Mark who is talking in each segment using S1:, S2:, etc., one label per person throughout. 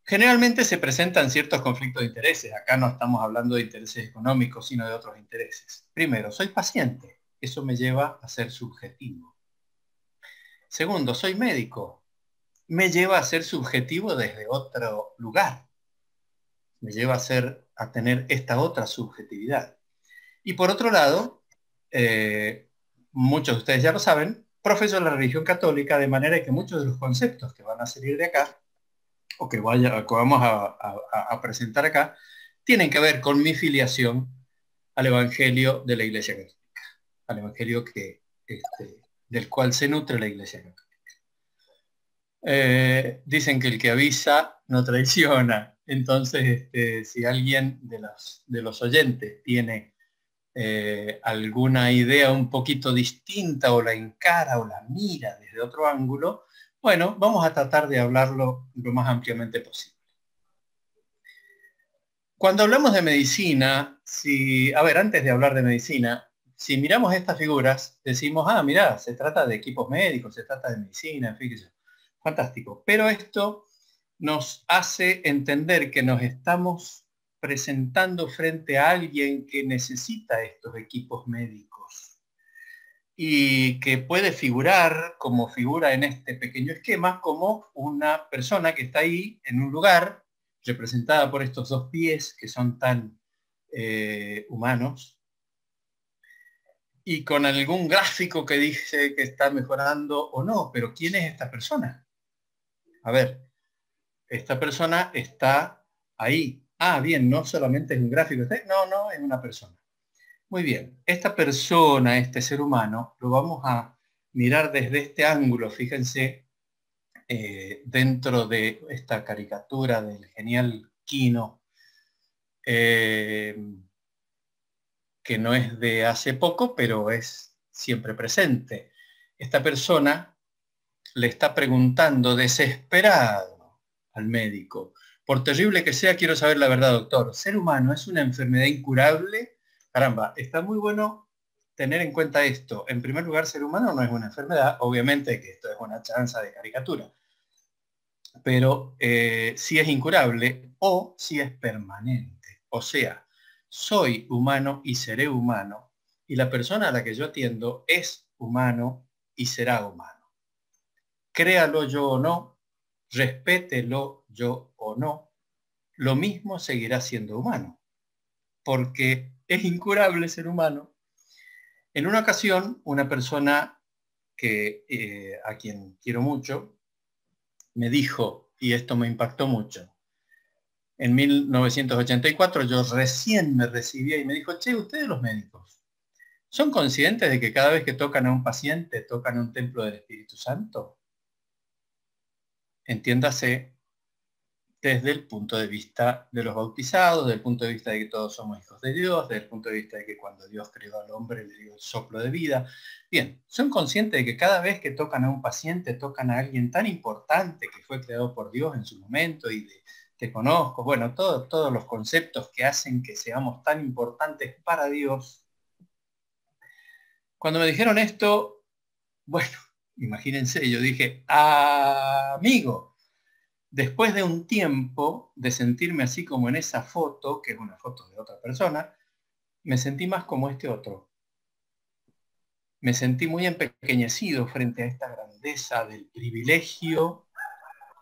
S1: Generalmente se presentan ciertos conflictos de intereses. Acá no estamos hablando de intereses económicos, sino de otros intereses. Primero, soy paciente. Eso me lleva a ser subjetivo. Segundo, soy médico. Me lleva a ser subjetivo desde otro lugar. Me lleva a tener esta otra subjetividad. Y por otro lado, muchos de ustedes ya lo saben, profeso la religión católica, de manera que muchos de los conceptos que van a salir de acá, o que vamos a presentar acá, tienen que ver con mi filiación al Evangelio de la Iglesia Católica, al Evangelio del cual se nutre la Iglesia Católica. Dicen que el que avisa no traiciona. Entonces, si alguien de los oyentes tiene alguna idea un poquito distinta o la encara o la mira desde otro ángulo, bueno, vamos a tratar de hablarlo lo más ampliamente posible. Cuando hablamos de medicina, antes de hablar de medicina, si miramos estas figuras, decimos, mirá, se trata de equipos médicos, se trata de medicina, en fin, fantástico. Pero esto nos hace entender que nos estamos presentando frente a alguien que necesita estos equipos médicos y que puede figurar como figura en este pequeño esquema como una persona que está ahí en un lugar representada por estos dos pies que son tan humanos y con algún gráfico que dice que está mejorando o no, pero ¿quién es esta persona? A ver, esta persona está ahí. Bien, no solamente es un gráfico, no, es una persona. Muy bien, esta persona, este ser humano, lo vamos a mirar desde este ángulo, fíjense, dentro de esta caricatura del genial Quino, que no es de hace poco, pero es siempre presente. Esta persona le está preguntando desesperado al médico, por terrible que sea, quiero saber la verdad, doctor. ¿Ser humano es una enfermedad incurable? Caramba, está muy bueno tener en cuenta esto. En primer lugar, ser humano no es una enfermedad, obviamente que esto es una chanza de caricatura, pero si es incurable o si es permanente. O sea, soy humano y seré humano, y la persona a la que yo atiendo es humano y será humano. Créalo yo o no, respételo yo o no, lo mismo seguirá siendo humano, porque es incurable ser humano. En una ocasión, una persona a quien quiero mucho, me dijo, y esto me impactó mucho, en 1984 yo recién me recibía y me dijo, che, ustedes los médicos, ¿son conscientes de que cada vez que tocan a un paciente tocan un templo del Espíritu Santo? Entiéndase, desde el punto de vista de los bautizados, desde el punto de vista de que todos somos hijos de Dios, desde el punto de vista de que cuando Dios creó al hombre le dio el soplo de vida. Bien, son conscientes de que cada vez que tocan a un paciente, tocan a alguien tan importante que fue creado por Dios en su momento y te conozco, bueno, todos los conceptos que hacen que seamos tan importantes para Dios. Cuando me dijeron esto, bueno, imagínense, yo dije, amigo, después de un tiempo de sentirme así como en esa foto, que es una foto de otra persona, me sentí más como este otro. Me sentí muy empequeñecido frente a esta grandeza del privilegio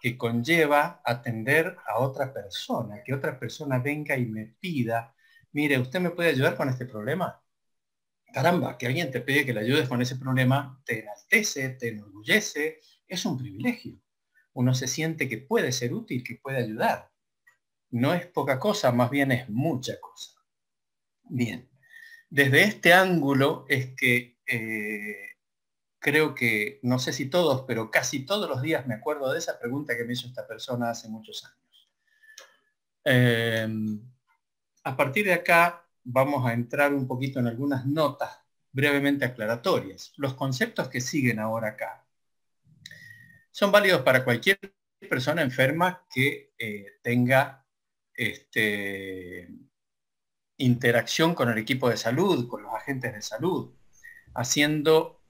S1: que conlleva atender a otra persona, que otra persona venga y me pida, mire, ¿usted me puede ayudar con este problema? Caramba, que alguien te pide que le ayudes con ese problema, te enaltece, te enorgullece, es un privilegio. Uno se siente que puede ser útil, que puede ayudar. No es poca cosa, más bien es mucha cosa. Bien, desde este ángulo es que creo que, no sé si todos, pero casi todos los días me acuerdo de esa pregunta que me hizo esta persona hace muchos años. A partir de acá vamos a entrar un poquito en algunas notas brevemente aclaratorias. Los conceptos que siguen ahora acá son válidos para cualquier persona enferma que tenga interacción con el equipo de salud, con los agentes de salud, haciendo,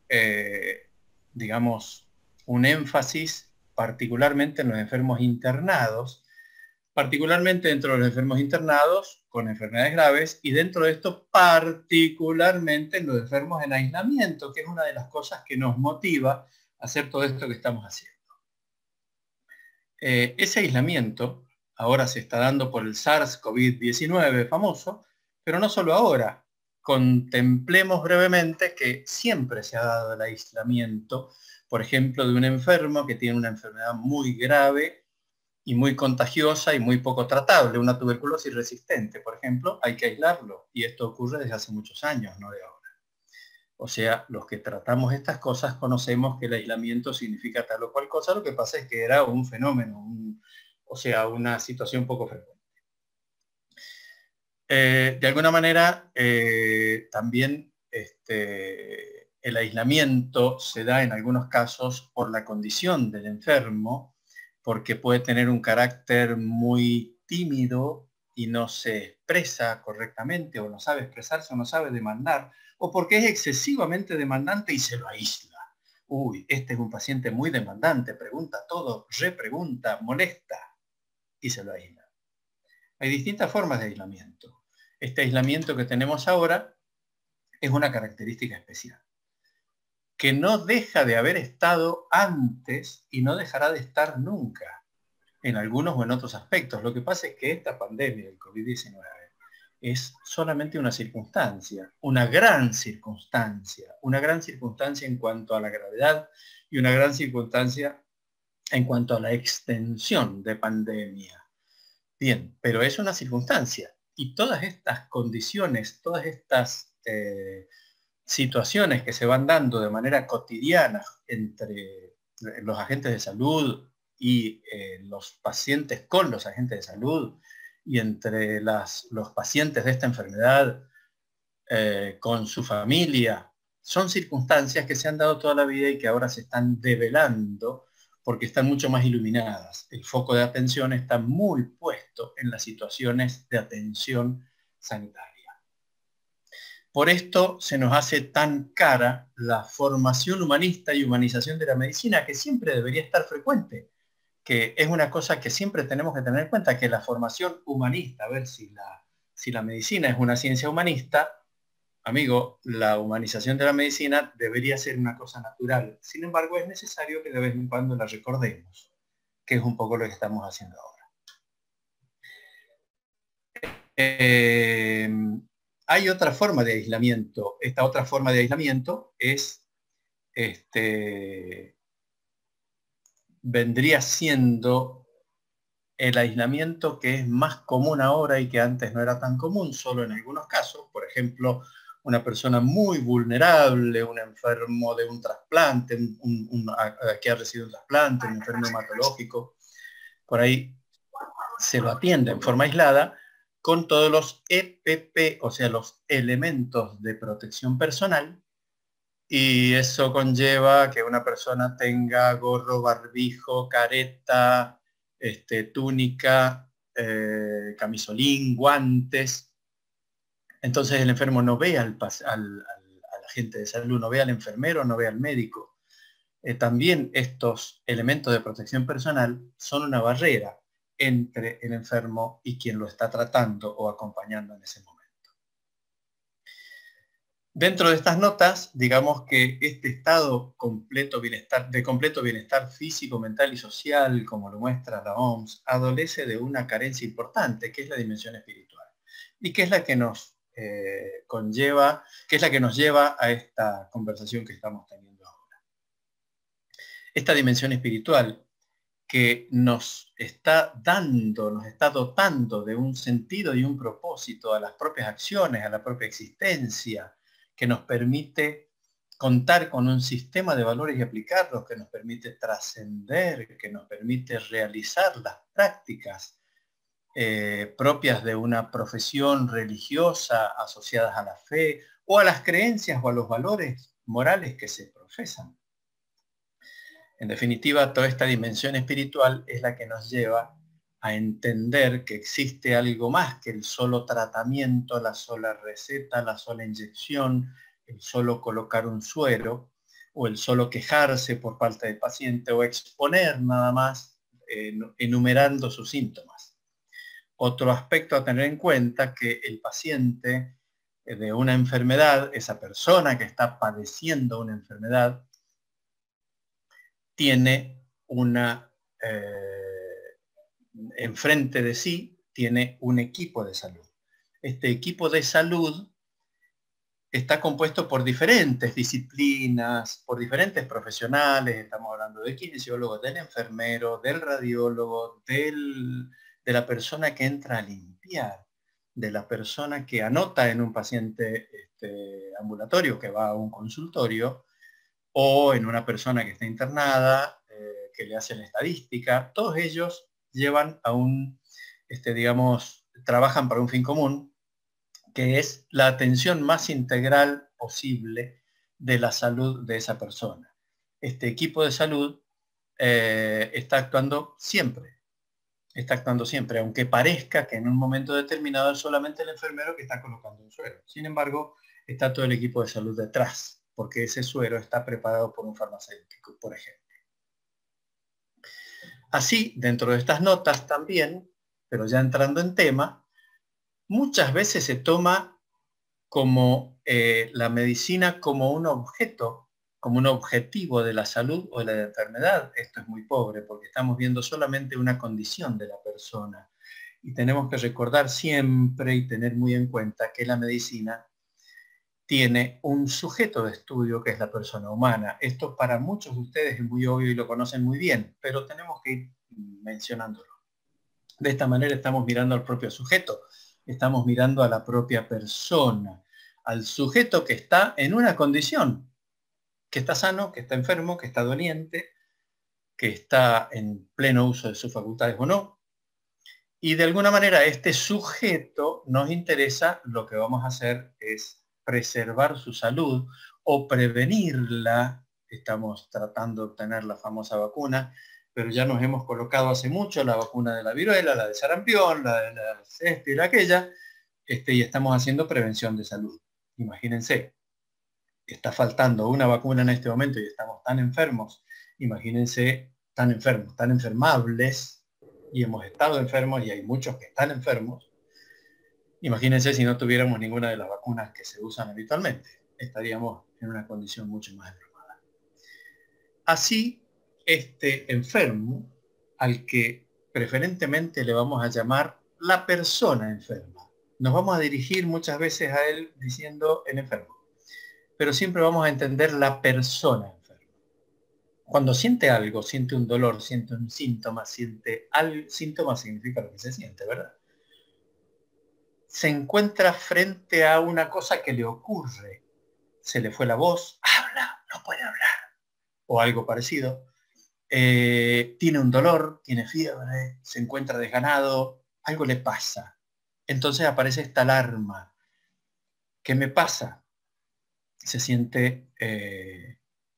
S1: digamos, un énfasis particularmente en los enfermos internados, particularmente dentro de los enfermos internados con enfermedades graves y dentro de esto particularmente en los enfermos en aislamiento, que es una de las cosas que nos motiva a hacer todo esto que estamos haciendo. Ese aislamiento ahora se está dando por el SARS-CoV-19 famoso, pero no solo ahora. Contemplemos brevemente que siempre se ha dado el aislamiento, por ejemplo, de un enfermo que tiene una enfermedad muy grave y muy contagiosa y muy poco tratable, una tuberculosis resistente, por ejemplo, hay que aislarlo. Y esto ocurre desde hace muchos años, no de ahora. O sea, los que tratamos estas cosas conocemos que el aislamiento significa tal o cual cosa, lo que pasa es que era un fenómeno, o sea, una situación poco frecuente. De alguna manera, también el aislamiento se da en algunos casos por la condición del enfermo, porque puede tener un carácter muy tímido y no se expresa correctamente, o no sabe expresarse, o no sabe demandar, o porque es excesivamente demandante y se lo aísla. Uy, este es un paciente muy demandante, pregunta todo, repregunta, molesta, y se lo aísla. Hay distintas formas de aislamiento. Este aislamiento que tenemos ahora es una característica especial, que no deja de haber estado antes y no dejará de estar nunca, en algunos o en otros aspectos. Lo que pasa es que esta pandemia del COVID-19 es solamente una circunstancia, una gran circunstancia en cuanto a la gravedad y una gran circunstancia en cuanto a la extensión de pandemia. Bien, pero es una circunstancia. Y todas estas condiciones, todas estas situaciones que se van dando de manera cotidiana entre los agentes de salud y los pacientes con los agentes de salud y entre los pacientes de esta enfermedad con su familia, son circunstancias que se han dado toda la vida y que ahora se están develando porque están mucho más iluminadas. El foco de atención está muy puesto en las situaciones de atención sanitaria. Por esto se nos hace tan cara la formación humanista y humanización de la medicina, que siempre debería estar frecuente, que es una cosa que siempre tenemos que tener en cuenta, que la formación humanista, a ver si la medicina es una ciencia humanista, amigo, la humanización de la medicina debería ser una cosa natural. Sin embargo, es necesario que de vez en cuando la recordemos, que es un poco lo que estamos haciendo ahora. Hay otra forma de aislamiento. Esta otra forma de aislamiento es, vendría siendo el aislamiento que es más común ahora y que antes no era tan común, solo en algunos casos. Por ejemplo, una persona muy vulnerable, un enfermo de un trasplante, que ha recibido un trasplante, un enfermo hematológico, por ahí se lo atiende en forma aislada con todos los EPP, o sea, los elementos de protección personal, y eso conlleva que una persona tenga gorro, barbijo, careta, túnica, camisolín, guantes. Entonces el enfermo no ve al agente de salud, no ve al enfermero, no ve al médico. También estos elementos de protección personal son una barrera entre el enfermo y quien lo está tratando o acompañando en ese momento. Dentro de estas notas, digamos que este estado de completo bienestar físico, mental y social, como lo muestra la OMS, adolece de una carencia importante, que es la dimensión espiritual, y que es la que nos conlleva, que es la que nos lleva a esta conversación que estamos teniendo ahora. Esta dimensión espiritual que nos está dotando de un sentido y un propósito a las propias acciones, a la propia existencia, que nos permite contar con un sistema de valores y aplicarlos, que nos permite trascender, que nos permite realizar las prácticas propias de una profesión religiosa asociadas a la fe o a las creencias o a los valores morales que se profesan. En definitiva, toda esta dimensión espiritual es la que nos lleva a entender que existe algo más que el solo tratamiento, la sola receta, la sola inyección, el solo colocar un suero, o el solo quejarse por falta de paciente, o exponer nada más enumerando sus síntomas. Otro aspecto a tener en cuenta, que el paciente de una enfermedad, esa persona que está padeciendo una enfermedad, tiene enfrente de sí, tiene un equipo de salud. Este equipo de salud está compuesto por diferentes disciplinas, por diferentes profesionales. Estamos hablando del kinesiólogo, del enfermero, del radiólogo, de la persona que entra a limpiar, de la persona que anota en un paciente ambulatorio que va a un consultorio, o en una persona que está internada, que le hace la estadística. Todos ellos llevan a digamos, trabajan para un fin común, que es la atención más integral posible de la salud de esa persona. Este equipo de salud está actuando siempre, aunque parezca que en un momento determinado es solamente el enfermero que está colocando un suero. Sin embargo, está todo el equipo de salud detrás, porque ese suero está preparado por un farmacéutico, por ejemplo. Así, dentro de estas notas también, pero ya entrando en tema, muchas veces se toma como la medicina como un objeto, como un objetivo de la salud o de la enfermedad. Esto es muy pobre, porque estamos viendo solamente una condición de la persona. Y tenemos que recordar siempre y tener muy en cuenta que la medicina tiene un sujeto de estudio, que es la persona humana. Esto para muchos de ustedes es muy obvio y lo conocen muy bien, pero tenemos que ir mencionándolo. De esta manera estamos mirando al propio sujeto, estamos mirando a la propia persona, al sujeto que está en una condición, que está sano, que está enfermo, que está doliente, que está en pleno uso de sus facultades o no. Y de alguna manera este sujeto nos interesa, lo que vamos a hacer es preservar su salud o prevenirla. Estamos tratando de obtener la famosa vacuna, pero ya nos hemos colocado hace mucho la vacuna de la viruela, la de sarampión, la de la esta y la aquella, y estamos haciendo prevención de salud. Imagínense, está faltando una vacuna en este momento y estamos tan enfermos. Imagínense, tan enfermos, tan enfermables, y hemos estado enfermos y hay muchos que están enfermos. Imagínense si no tuviéramos ninguna de las vacunas que se usan habitualmente. Estaríamos en una condición mucho más enfermada. Así, este enfermo, al que preferentemente le vamos a llamar la persona enferma, nos vamos a dirigir muchas veces a él diciendo el enfermo, pero siempre vamos a entender la persona enferma. Cuando siente algo, siente un dolor, siente un síntoma, síntoma significa lo que se siente, ¿verdad? Se encuentra frente a una cosa que le ocurre. Se le fue la voz, habla, no puede hablar, o algo parecido. Tiene un dolor, tiene fiebre, se encuentra desganado, algo le pasa. Entonces aparece esta alarma. ¿Qué me pasa? Se siente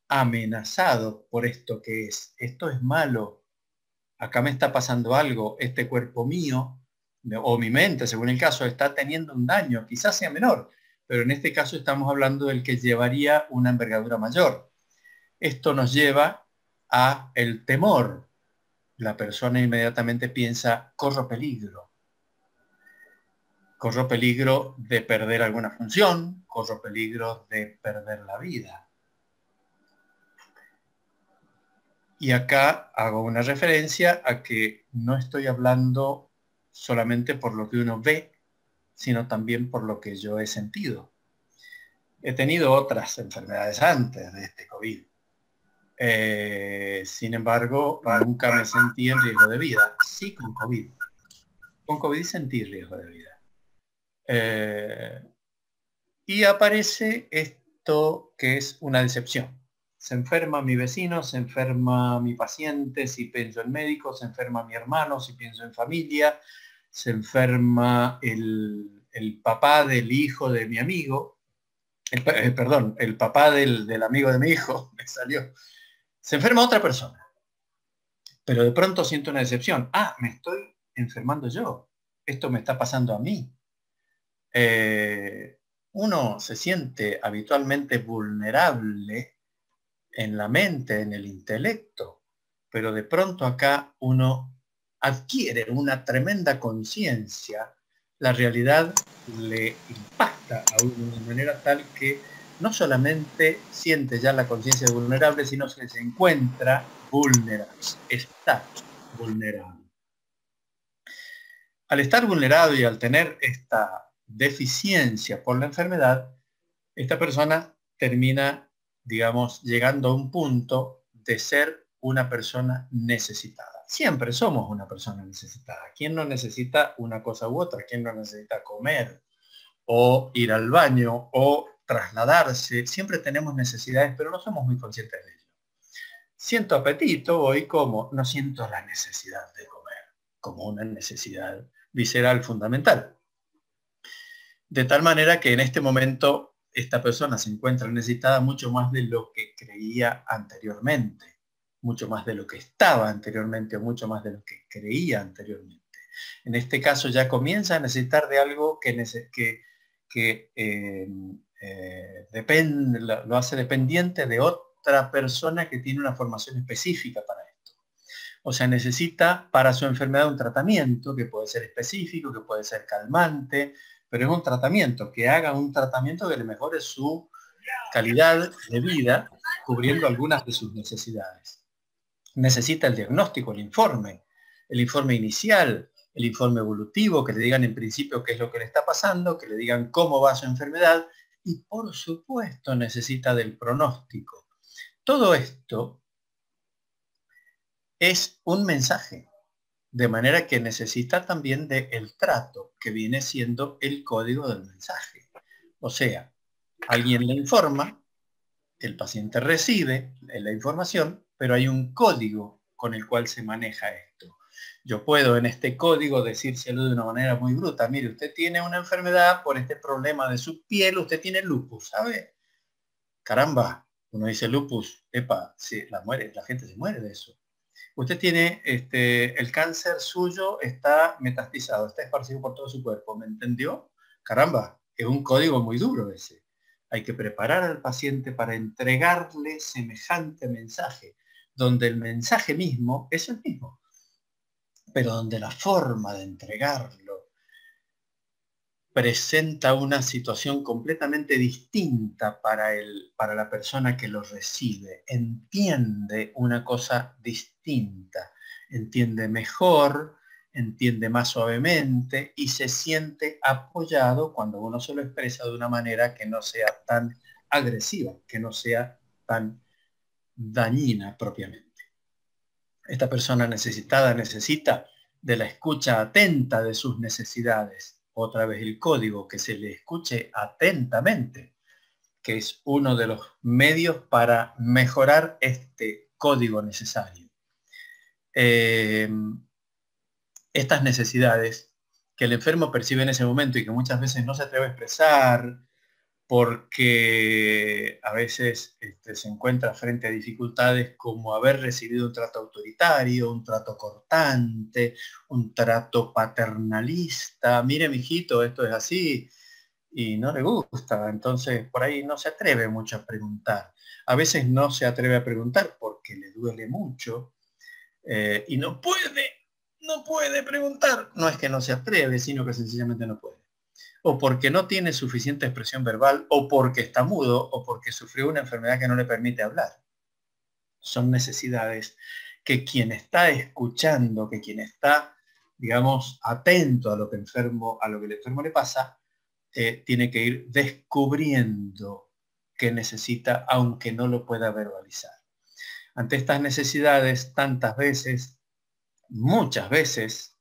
S1: amenazado por esto que es. Esto es malo. Acá me está pasando algo. Este cuerpo mío, o mi mente, según el caso, está teniendo un daño. Quizás sea menor, pero en este caso estamos hablando del que llevaría una envergadura mayor. Esto nos lleva a el temor. La persona inmediatamente piensa, corro peligro. Corro peligro de perder alguna función, corro peligro de perder la vida. Y acá hago una referencia a que no estoy hablando solamente por lo que uno ve, sino también por lo que yo he sentido. He tenido otras enfermedades antes de este COVID. Sin embargo, nunca me sentí en riesgo de vida. Sí, con COVID. Con COVID sentí riesgo de vida. Y aparece esto que es una decepción. Se enferma mi vecino, se enferma mi paciente, si pienso en médico, se enferma mi hermano, si pienso en familia, se enferma el papá del hijo de mi amigo, perdón, el papá del amigo de mi hijo, me salió. Se enferma otra persona, pero de pronto siento una decepción. Ah, me estoy enfermando yo. Esto me está pasando a mí. Uno se siente habitualmente vulnerable en la mente, en el intelecto, pero de pronto acá uno adquiere una tremenda conciencia, la realidad le impacta a uno de manera tal que no solamente siente ya la conciencia vulnerable, sino que se encuentra vulnerable, está vulnerable. Al estar vulnerado y al tener esta deficiencia por la enfermedad, esta persona termina, digamos, llegando a un punto de ser una persona necesitada. Siempre somos una persona necesitada. ¿Quién no necesita una cosa u otra? ¿Quién no necesita comer o ir al baño o trasladarse? Siempre tenemos necesidades, pero no somos muy conscientes de ello. Siento apetito, voy como, no siento la necesidad de comer como una necesidad visceral fundamental. De tal manera que en este momento esta persona se encuentra necesitada mucho más de lo que creía anteriormente, mucho más de lo que estaba anteriormente o mucho más de lo que creía anteriormente. En este caso ya comienza a necesitar de algo depende, lo hace dependiente de otra persona que tiene una formación específica para esto. O sea, necesita para su enfermedad un tratamiento que puede ser específico, que puede ser calmante, pero es un tratamiento, que haga un tratamiento que le mejore su calidad de vida, cubriendo algunas de sus necesidades. Necesita el diagnóstico, el informe inicial, el informe evolutivo, que le digan en principio qué es lo que le está pasando, que le digan cómo va su enfermedad, y por supuesto necesita del pronóstico. Todo esto es un mensaje, de manera que necesita también del trato, que viene siendo el código del mensaje. O sea, alguien le informa, el paciente recibe la información, pero hay un código con el cual se maneja esto. Yo puedo en este código decírselo de una manera muy bruta. Mire, usted tiene una enfermedad por este problema de su piel, usted tiene lupus, ¿sabe? Caramba, uno dice lupus, epa, sí, la gente se muere de eso. Usted tiene el cáncer suyo está metastizado, está esparcido por todo su cuerpo, ¿me entendió? Caramba, es un código muy duro ese. Hay que preparar al paciente para entregarle semejante mensaje, donde el mensaje mismo es el mismo, pero donde la forma de entregarlo presenta una situación completamente distinta para la persona que lo recibe. Entiende una cosa distinta, entiende mejor, entiende más suavemente y se siente apoyado cuando uno se lo expresa de una manera que no sea tan agresiva, que no sea tan dañina propiamente. Esta persona necesitada necesita de la escucha atenta de sus necesidades. Otra vez el código, que se le escuche atentamente, que es uno de los medios para mejorar este código necesario. Estas necesidades que el enfermo percibe en ese momento y que muchas veces no se atreve a expresar, porque a veces se encuentra frente a dificultades como haber recibido un trato autoritario, un trato cortante, un trato paternalista. Mire, mijito, esto es así, y no le gusta, entonces por ahí no se atreve mucho a preguntar. A veces no se atreve a preguntar porque le duele mucho y no puede preguntar. No es que no se atreve, sino que sencillamente no puede. O porque no tiene suficiente expresión verbal, o porque está mudo, o porque sufrió una enfermedad que no le permite hablar. Son necesidades que quien está escuchando, que quien está, digamos, atento a lo que el enfermo le pasa, tiene que ir descubriendo que necesita, aunque no lo pueda verbalizar. Ante estas necesidades, tantas veces, muchas veces,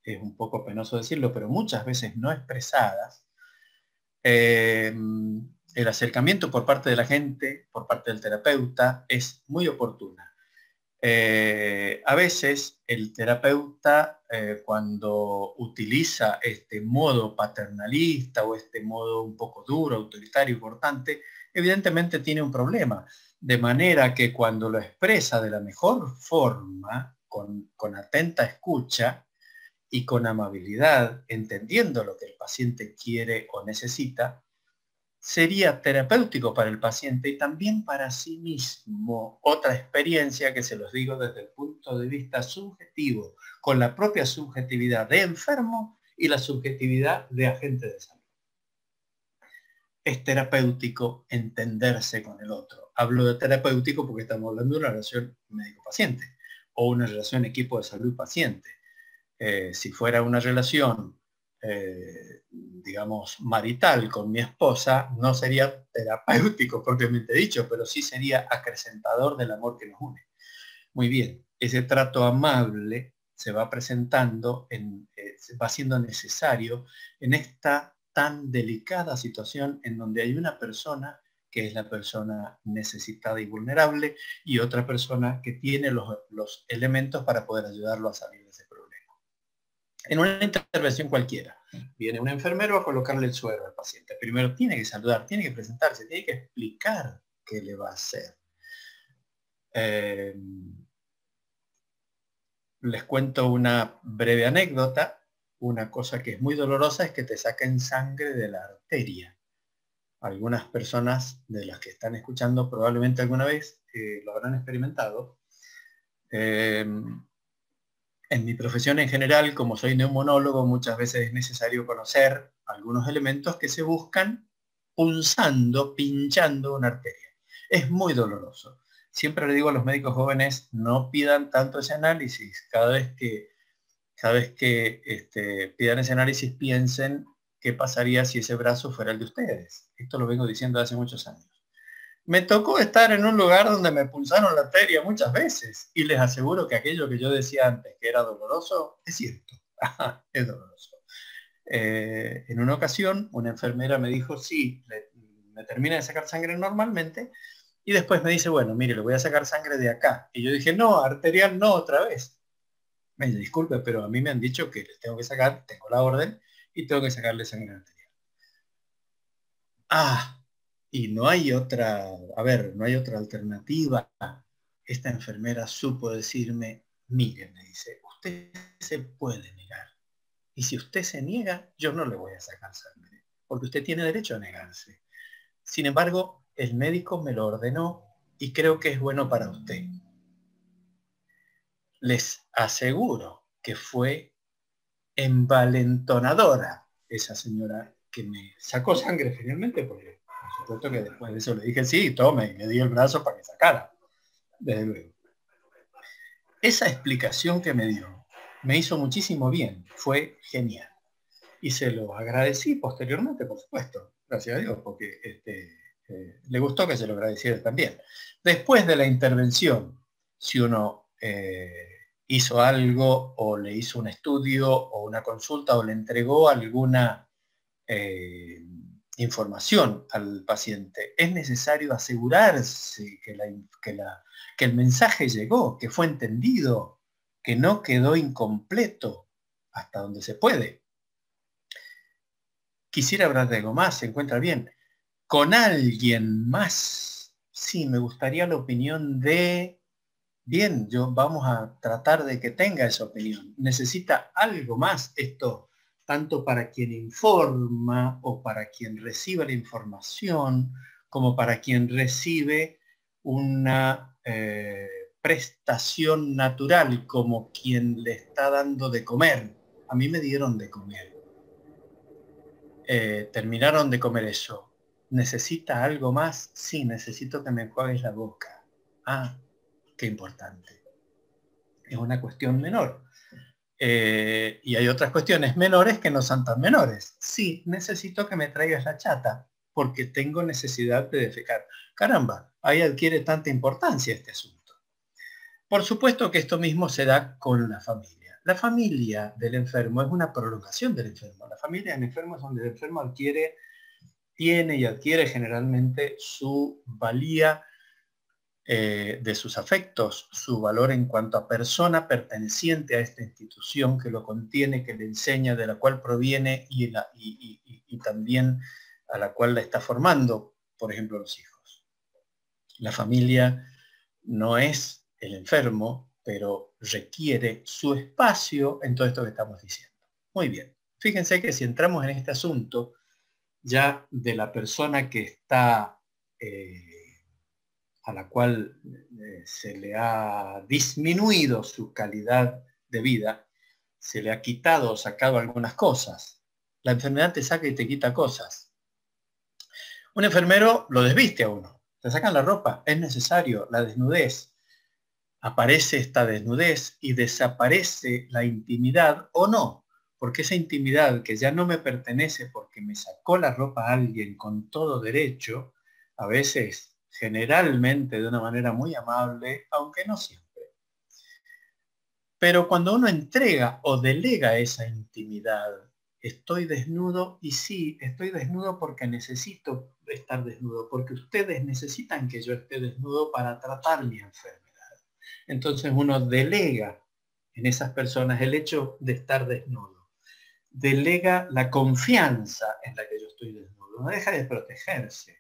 S1: es un poco penoso decirlo, pero muchas veces no expresadas, el acercamiento por parte de la gente, por parte del terapeuta, es muy oportuna. A veces el terapeuta, cuando utiliza este modo paternalista o este modo un poco duro, autoritario y cortante, evidentemente tiene un problema. De manera que cuando lo expresa de la mejor forma, con atenta escucha y con amabilidad, entendiendo lo que el paciente quiere o necesita, sería terapéutico para el paciente y también para sí mismo. Otra experiencia que se los digo desde el punto de vista subjetivo, con la propia subjetividad de enfermo y la subjetividad de agente de salud. Es terapéutico entenderse con el otro. Hablo de terapéutico porque estamos hablando de una relación médico-paciente o una relación equipo de salud-paciente. Si fuera una relación, digamos, marital con mi esposa, no sería terapéutico propiamente dicho, pero sí sería acrecentador del amor que nos une. Muy bien, ese trato amable se va presentando, se va siendo necesario en esta tan delicada situación en donde hay una persona que es la persona necesitada y vulnerable y otra persona que tiene los elementos para poder ayudarlo a salir de ese problema. En una intervención cualquiera, viene un enfermero a colocarle el suero al paciente. Primero tiene que saludar, tiene que presentarse, tiene que explicar qué le va a hacer. Les cuento una breve anécdota. Una cosa que es muy dolorosa es que te saquen sangre de la arteria. Algunas personas de las que están escuchando probablemente alguna vez lo habrán experimentado. En mi profesión en general, como soy neumonólogo, muchas veces es necesario conocer algunos elementos que se buscan punzando, pinchando una arteria. Es muy doloroso. Siempre le digo a los médicos jóvenes, no pidan tanto ese análisis. Cada vez que pidan ese análisis, piensen qué pasaría si ese brazo fuera el de ustedes. Esto lo vengo diciendo hace muchos años. Me tocó estar en un lugar donde me pulsaron la arteria muchas veces y les aseguro que aquello que yo decía antes que era doloroso, es cierto, es doloroso. En una ocasión una enfermera me dijo, sí, me termina de sacar sangre normalmente y después me dice, bueno, mire, le voy a sacar sangre de acá. Y yo dije, no, arterial no, otra vez. Me dice, disculpe, pero a mí me han dicho que les tengo que sacar, tengo la orden y tengo que sacarle sangre arterial. Ah, y no hay otra, a ver, no hay otra alternativa. Esta enfermera supo decirme, mire, me dice, usted se puede negar. Y si usted se niega, yo no le voy a sacar sangre, porque usted tiene derecho a negarse. Sin embargo, el médico me lo ordenó y creo que es bueno para usted. Les aseguro que fue envalentonadora esa señora que me sacó sangre finalmente, porque por supuesto que después de eso le dije, sí, tome, y le di el brazo para que sacara, desde luego. Esa explicación que me dio me hizo muchísimo bien, fue genial. Y se lo agradecí posteriormente, por supuesto, gracias a Dios, porque le gustó que se lo agradeciera también. Después de la intervención, si uno hizo algo o le hizo un estudio o una consulta o le entregó alguna información al paciente, es necesario asegurarse que el mensaje llegó, que fue entendido, que no quedó incompleto hasta donde se puede. Quisiera hablar de algo más, se encuentra bien. Con alguien más, sí, me gustaría la opinión de... Bien, vamos a tratar de que tenga esa opinión. Necesita algo más esto, tanto para quien informa o para quien recibe la información, como para quien recibe una prestación natural, como quien le está dando de comer. A mí me dieron de comer. Terminaron de comer eso. ¿Necesita algo más? Sí, necesito que me enjuagues la boca. Ah, qué importante. Es una cuestión menor. Y hay otras cuestiones menores que no son tan menores. Sí, necesito que me traigas la chata, porque tengo necesidad de defecar. Caramba, ahí adquiere tanta importancia este asunto. Por supuesto que esto mismo se da con la familia. La familia del enfermo es una prolongación del enfermo. La familia del enfermo es donde el enfermo tiene y adquiere generalmente su valía de sus afectos, su valor en cuanto a persona perteneciente a esta institución que lo contiene, que le enseña, de la cual proviene y también a la cual la está formando, por ejemplo, los hijos. La familia no es el enfermo, pero requiere su espacio en todo esto que estamos diciendo. Muy bien. Fíjense que si entramos en este asunto ya de la persona que está, a la cual se le ha disminuido su calidad de vida, se le ha quitado o sacado algunas cosas. La enfermedad te saca y te quita cosas. Un enfermero lo desviste a uno, te sacan la ropa, es necesario, la desnudez. Aparece esta desnudez y desaparece la intimidad o no, porque esa intimidad que ya no me pertenece porque me sacó la ropa a alguien con todo derecho, a veces, generalmente de una manera muy amable, aunque no siempre. Pero cuando uno entrega o delega esa intimidad, estoy desnudo y sí, estoy desnudo porque necesito estar desnudo, porque ustedes necesitan que yo esté desnudo para tratar mi enfermedad. Entonces uno delega en esas personas el hecho de estar desnudo. Delega la confianza en la que yo estoy desnudo. No deja de protegerse,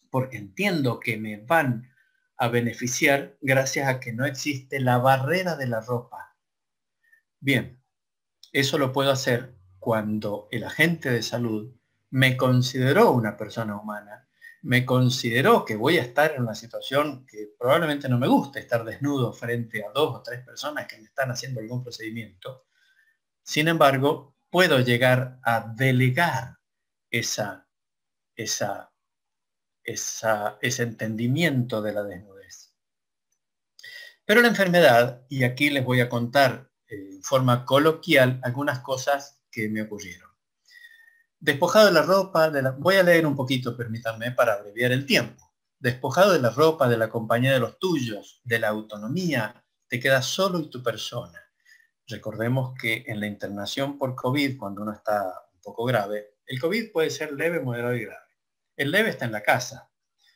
S1: porque entiendo que me van a beneficiar gracias a que no existe la barrera de la ropa. Bien, eso lo puedo hacer cuando el agente de salud me consideró una persona humana, me consideró que voy a estar en una situación que probablemente no me gusta, estar desnudo frente a 2 o 3 personas que me están haciendo algún procedimiento. Sin embargo, puedo llegar a delegar ese entendimiento de la desnudez. Pero la enfermedad, y aquí les voy a contar en forma coloquial algunas cosas que me ocurrieron. Despojado de la ropa, voy a leer un poquito, permítanme, para abreviar el tiempo. Despojado de la ropa, de la compañía de los tuyos, de la autonomía, te quedas solo y tu persona. Recordemos que en la internación por COVID, cuando uno está un poco grave, el COVID puede ser leve, moderado y grave. El leve está en la casa.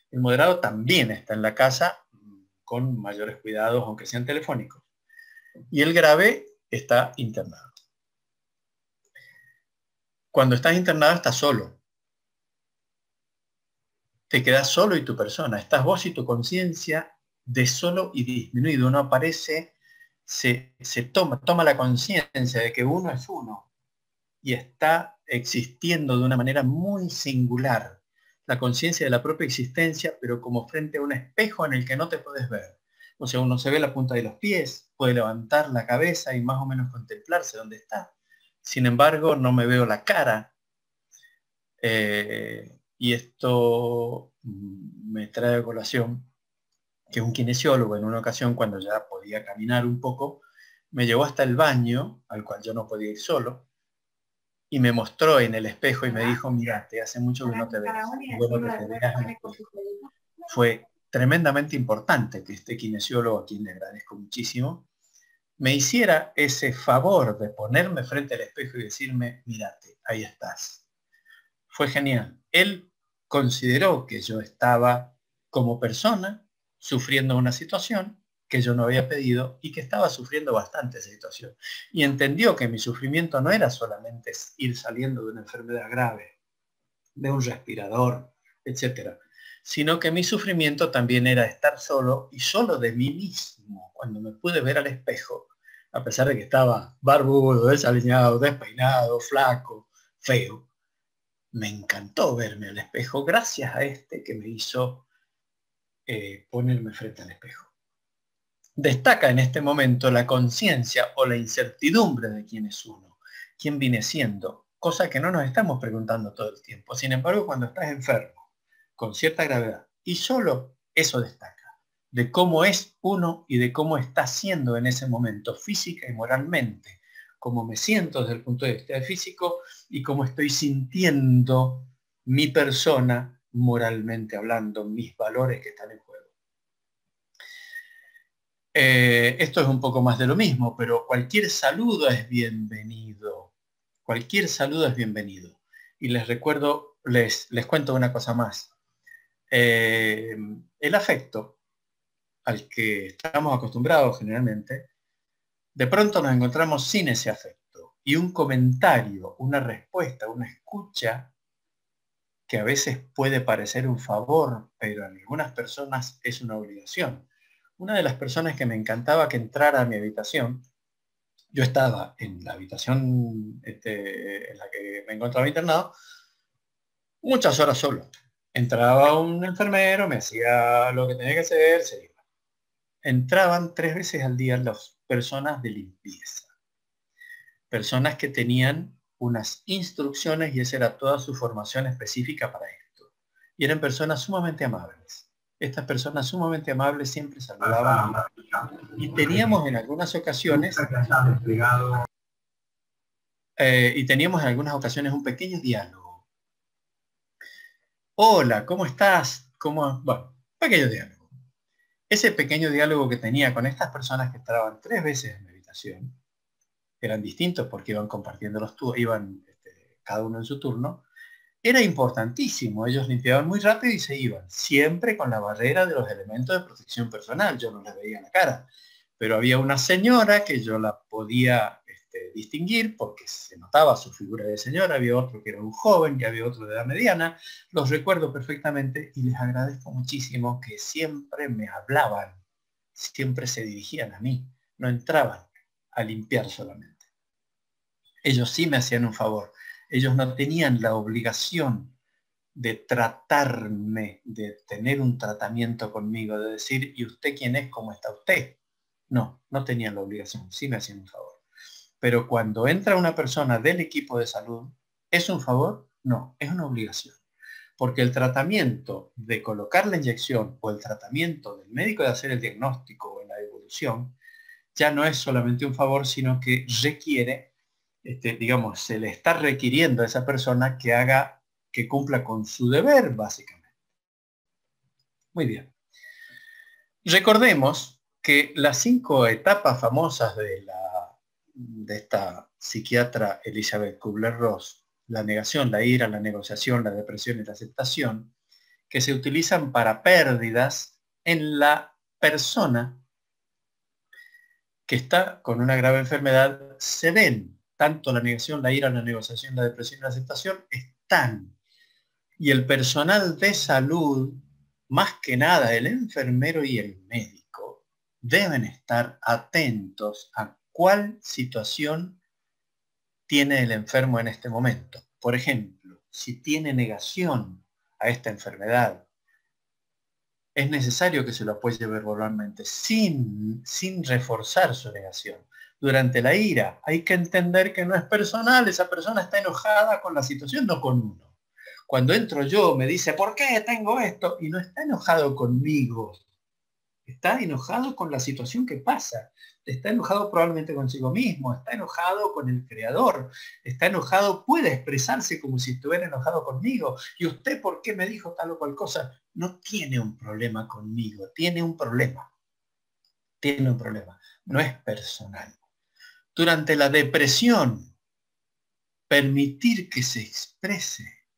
S1: El moderado también está en la casa con mayores cuidados, aunque sean telefónicos. Y el grave está internado. Cuando estás internado estás solo. Te quedas solo y tu persona. Estás vos y tu conciencia de solo y disminuido. Uno aparece, se toma la conciencia de que uno es uno y está existiendo de una manera muy singular. La conciencia de la propia existencia, pero como frente a un espejo en el que no te puedes ver. O sea, uno se ve la punta de los pies, puede levantar la cabeza y más o menos contemplarse dónde está. Sin embargo, no me veo la cara. Y esto me trae a colación que un kinesiólogo en una ocasión, cuando ya podía caminar un poco, me llevó hasta el baño, al cual yo no podía ir solo, y me mostró en el espejo y me dijo, mira, te hace mucho que no te ves. Bueno, que te veas al espejo. Fue tremendamente importante que este kinesiólogo, a quien le agradezco muchísimo, me hiciera ese favor de ponerme frente al espejo y decirme, mírate, ahí estás. Fue genial. Él consideró que yo estaba como persona sufriendo una situación que yo no había pedido y que estaba sufriendo bastante esa situación. Y entendió que mi sufrimiento no era solamente ir saliendo de una enfermedad grave, de un respirador, etcétera, sino que mi sufrimiento también era estar solo y solo de mí mismo. Cuando me pude ver al espejo, a pesar de que estaba barbudo, desaliñado, despeinado, flaco, feo, me encantó verme al espejo gracias a este que me hizo ponerme frente al espejo. Destaca en este momento la conciencia o la incertidumbre de quién es uno, quién viene siendo, cosa que no nos estamos preguntando todo el tiempo. Sin embargo, cuando estás enfermo, con cierta gravedad, y solo eso destaca, de cómo es uno y de cómo está siendo en ese momento, física y moralmente, cómo me siento desde el punto de vista físico y cómo estoy sintiendo mi persona moralmente hablando, mis valores que están en juego. Esto es un poco más de lo mismo, pero cualquier saludo es bienvenido. Cualquier saludo es bienvenido. Y les recuerdo, les cuento una cosa más. El afecto al que estamos acostumbrados generalmente, de pronto nos encontramos sin ese afecto. Y un comentario, una respuesta, una escucha, que a veces puede parecer un favor, pero en algunas personas es una obligación. Una de las personas que me encantaba que entrara a mi habitación, yo estaba en la habitación en la que me encontraba internado, muchas horas solo. Entraba un enfermero, me hacía lo que tenía que hacer, se iba. Entraban 3 veces al día las personas de limpieza. Personas que tenían unas instrucciones y esa era toda su formación específica para esto. Y eran personas sumamente amables. Estas personas sumamente amables siempre saludaban y teníamos en algunas ocasiones un pequeño diálogo. Hola, ¿cómo estás? ¿Cómo? Bueno, pequeño diálogo. Ese pequeño diálogo que tenía con estas personas que estaban 3 veces en mi habitación, eran distintos porque iban compartiendo los turnos, cada uno en su turno, era importantísimo. Ellos limpiaban muy rápido y se iban, siempre con la barrera de los elementos de protección personal. Yo no les veía la cara, pero había una señora que yo la podía distinguir porque se notaba su figura de señora, había otro que era un joven y había otro de edad mediana. Los recuerdo perfectamente y les agradezco muchísimo que siempre me hablaban, siempre se dirigían a mí, no entraban a limpiar solamente. Ellos sí me hacían un favor. Ellos no tenían la obligación de tratarme, de tener un tratamiento conmigo, de decir, ¿y usted quién es? ¿Cómo está usted? No, no tenían la obligación, sí me hacían un favor. Pero cuando entra una persona del equipo de salud, ¿es un favor? No, es una obligación. Porque el tratamiento de colocar la inyección o el tratamiento del médico de hacer el diagnóstico o la evolución, ya no es solamente un favor, sino que requiere, digamos, se le está requiriendo a esa persona que cumpla con su deber, básicamente. Muy bien. Recordemos que las 5 etapas famosas de esta psiquiatra Elizabeth Kubler-Ross, la negación, la ira, la negociación, la depresión y la aceptación, que se utilizan para pérdidas en la persona que está con una grave enfermedad, se ven. Tanto la negación, la ira, la negociación, la depresión y la aceptación están. Y el personal de salud, más que nada el enfermero y el médico, deben estar atentos a cuál situación tiene el enfermo en este momento. Por ejemplo, si tiene negación a esta enfermedad, es necesario que se lo apoye verbalmente, sin reforzar su negación. Durante la ira hay que entender que no es personal, esa persona está enojada con la situación, no con uno. Cuando entro yo me dice, ¿por qué tengo esto? Y no está enojado conmigo, está enojado con la situación que pasa, está enojado probablemente consigo mismo, está enojado con el creador, está enojado, puede expresarse como si estuviera enojado conmigo. ¿Y usted por qué me dijo tal o cual cosa? No tiene un problema conmigo, tiene un problema, no es personal. Durante la depresión, permitir que se exprese.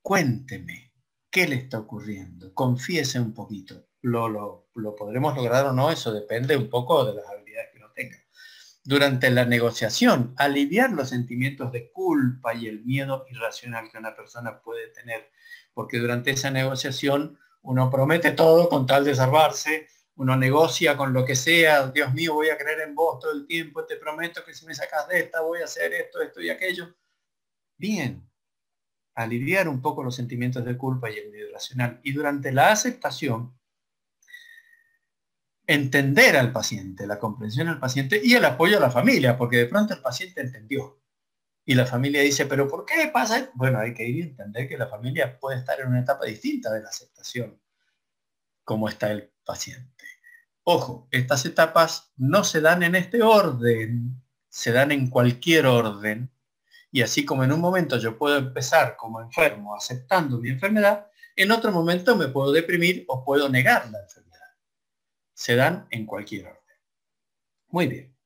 S1: Cuénteme, ¿qué le está ocurriendo? Confíese un poquito. ¿Lo podremos lograr o no? Eso depende un poco de las habilidades que uno tenga. Durante la negociación, aliviar los sentimientos de culpa y el miedo irracional que una persona puede tener. Porque durante esa negociación uno promete todo con tal de salvarse, uno negocia con lo que sea, Dios mío, voy a creer en vos todo el tiempo, te prometo que si me sacas de esta voy a hacer esto, esto y aquello. Bien, aliviar un poco los sentimientos de culpa y el miedo irracional. Y durante la aceptación, entender al paciente, la comprensión al paciente y el apoyo a la familia, porque de pronto el paciente entendió. Y la familia dice, ¿pero por qué pasa? Bueno, hay que ir y entender que la familia puede estar en una etapa distinta de la aceptación, como está el paciente. Ojo, estas etapas no se dan en este orden, se dan en cualquier orden. Y así como en un momento yo puedo empezar como enfermo aceptando mi enfermedad, en otro momento me puedo deprimir o puedo negar la enfermedad. Se dan en cualquier orden. Muy bien.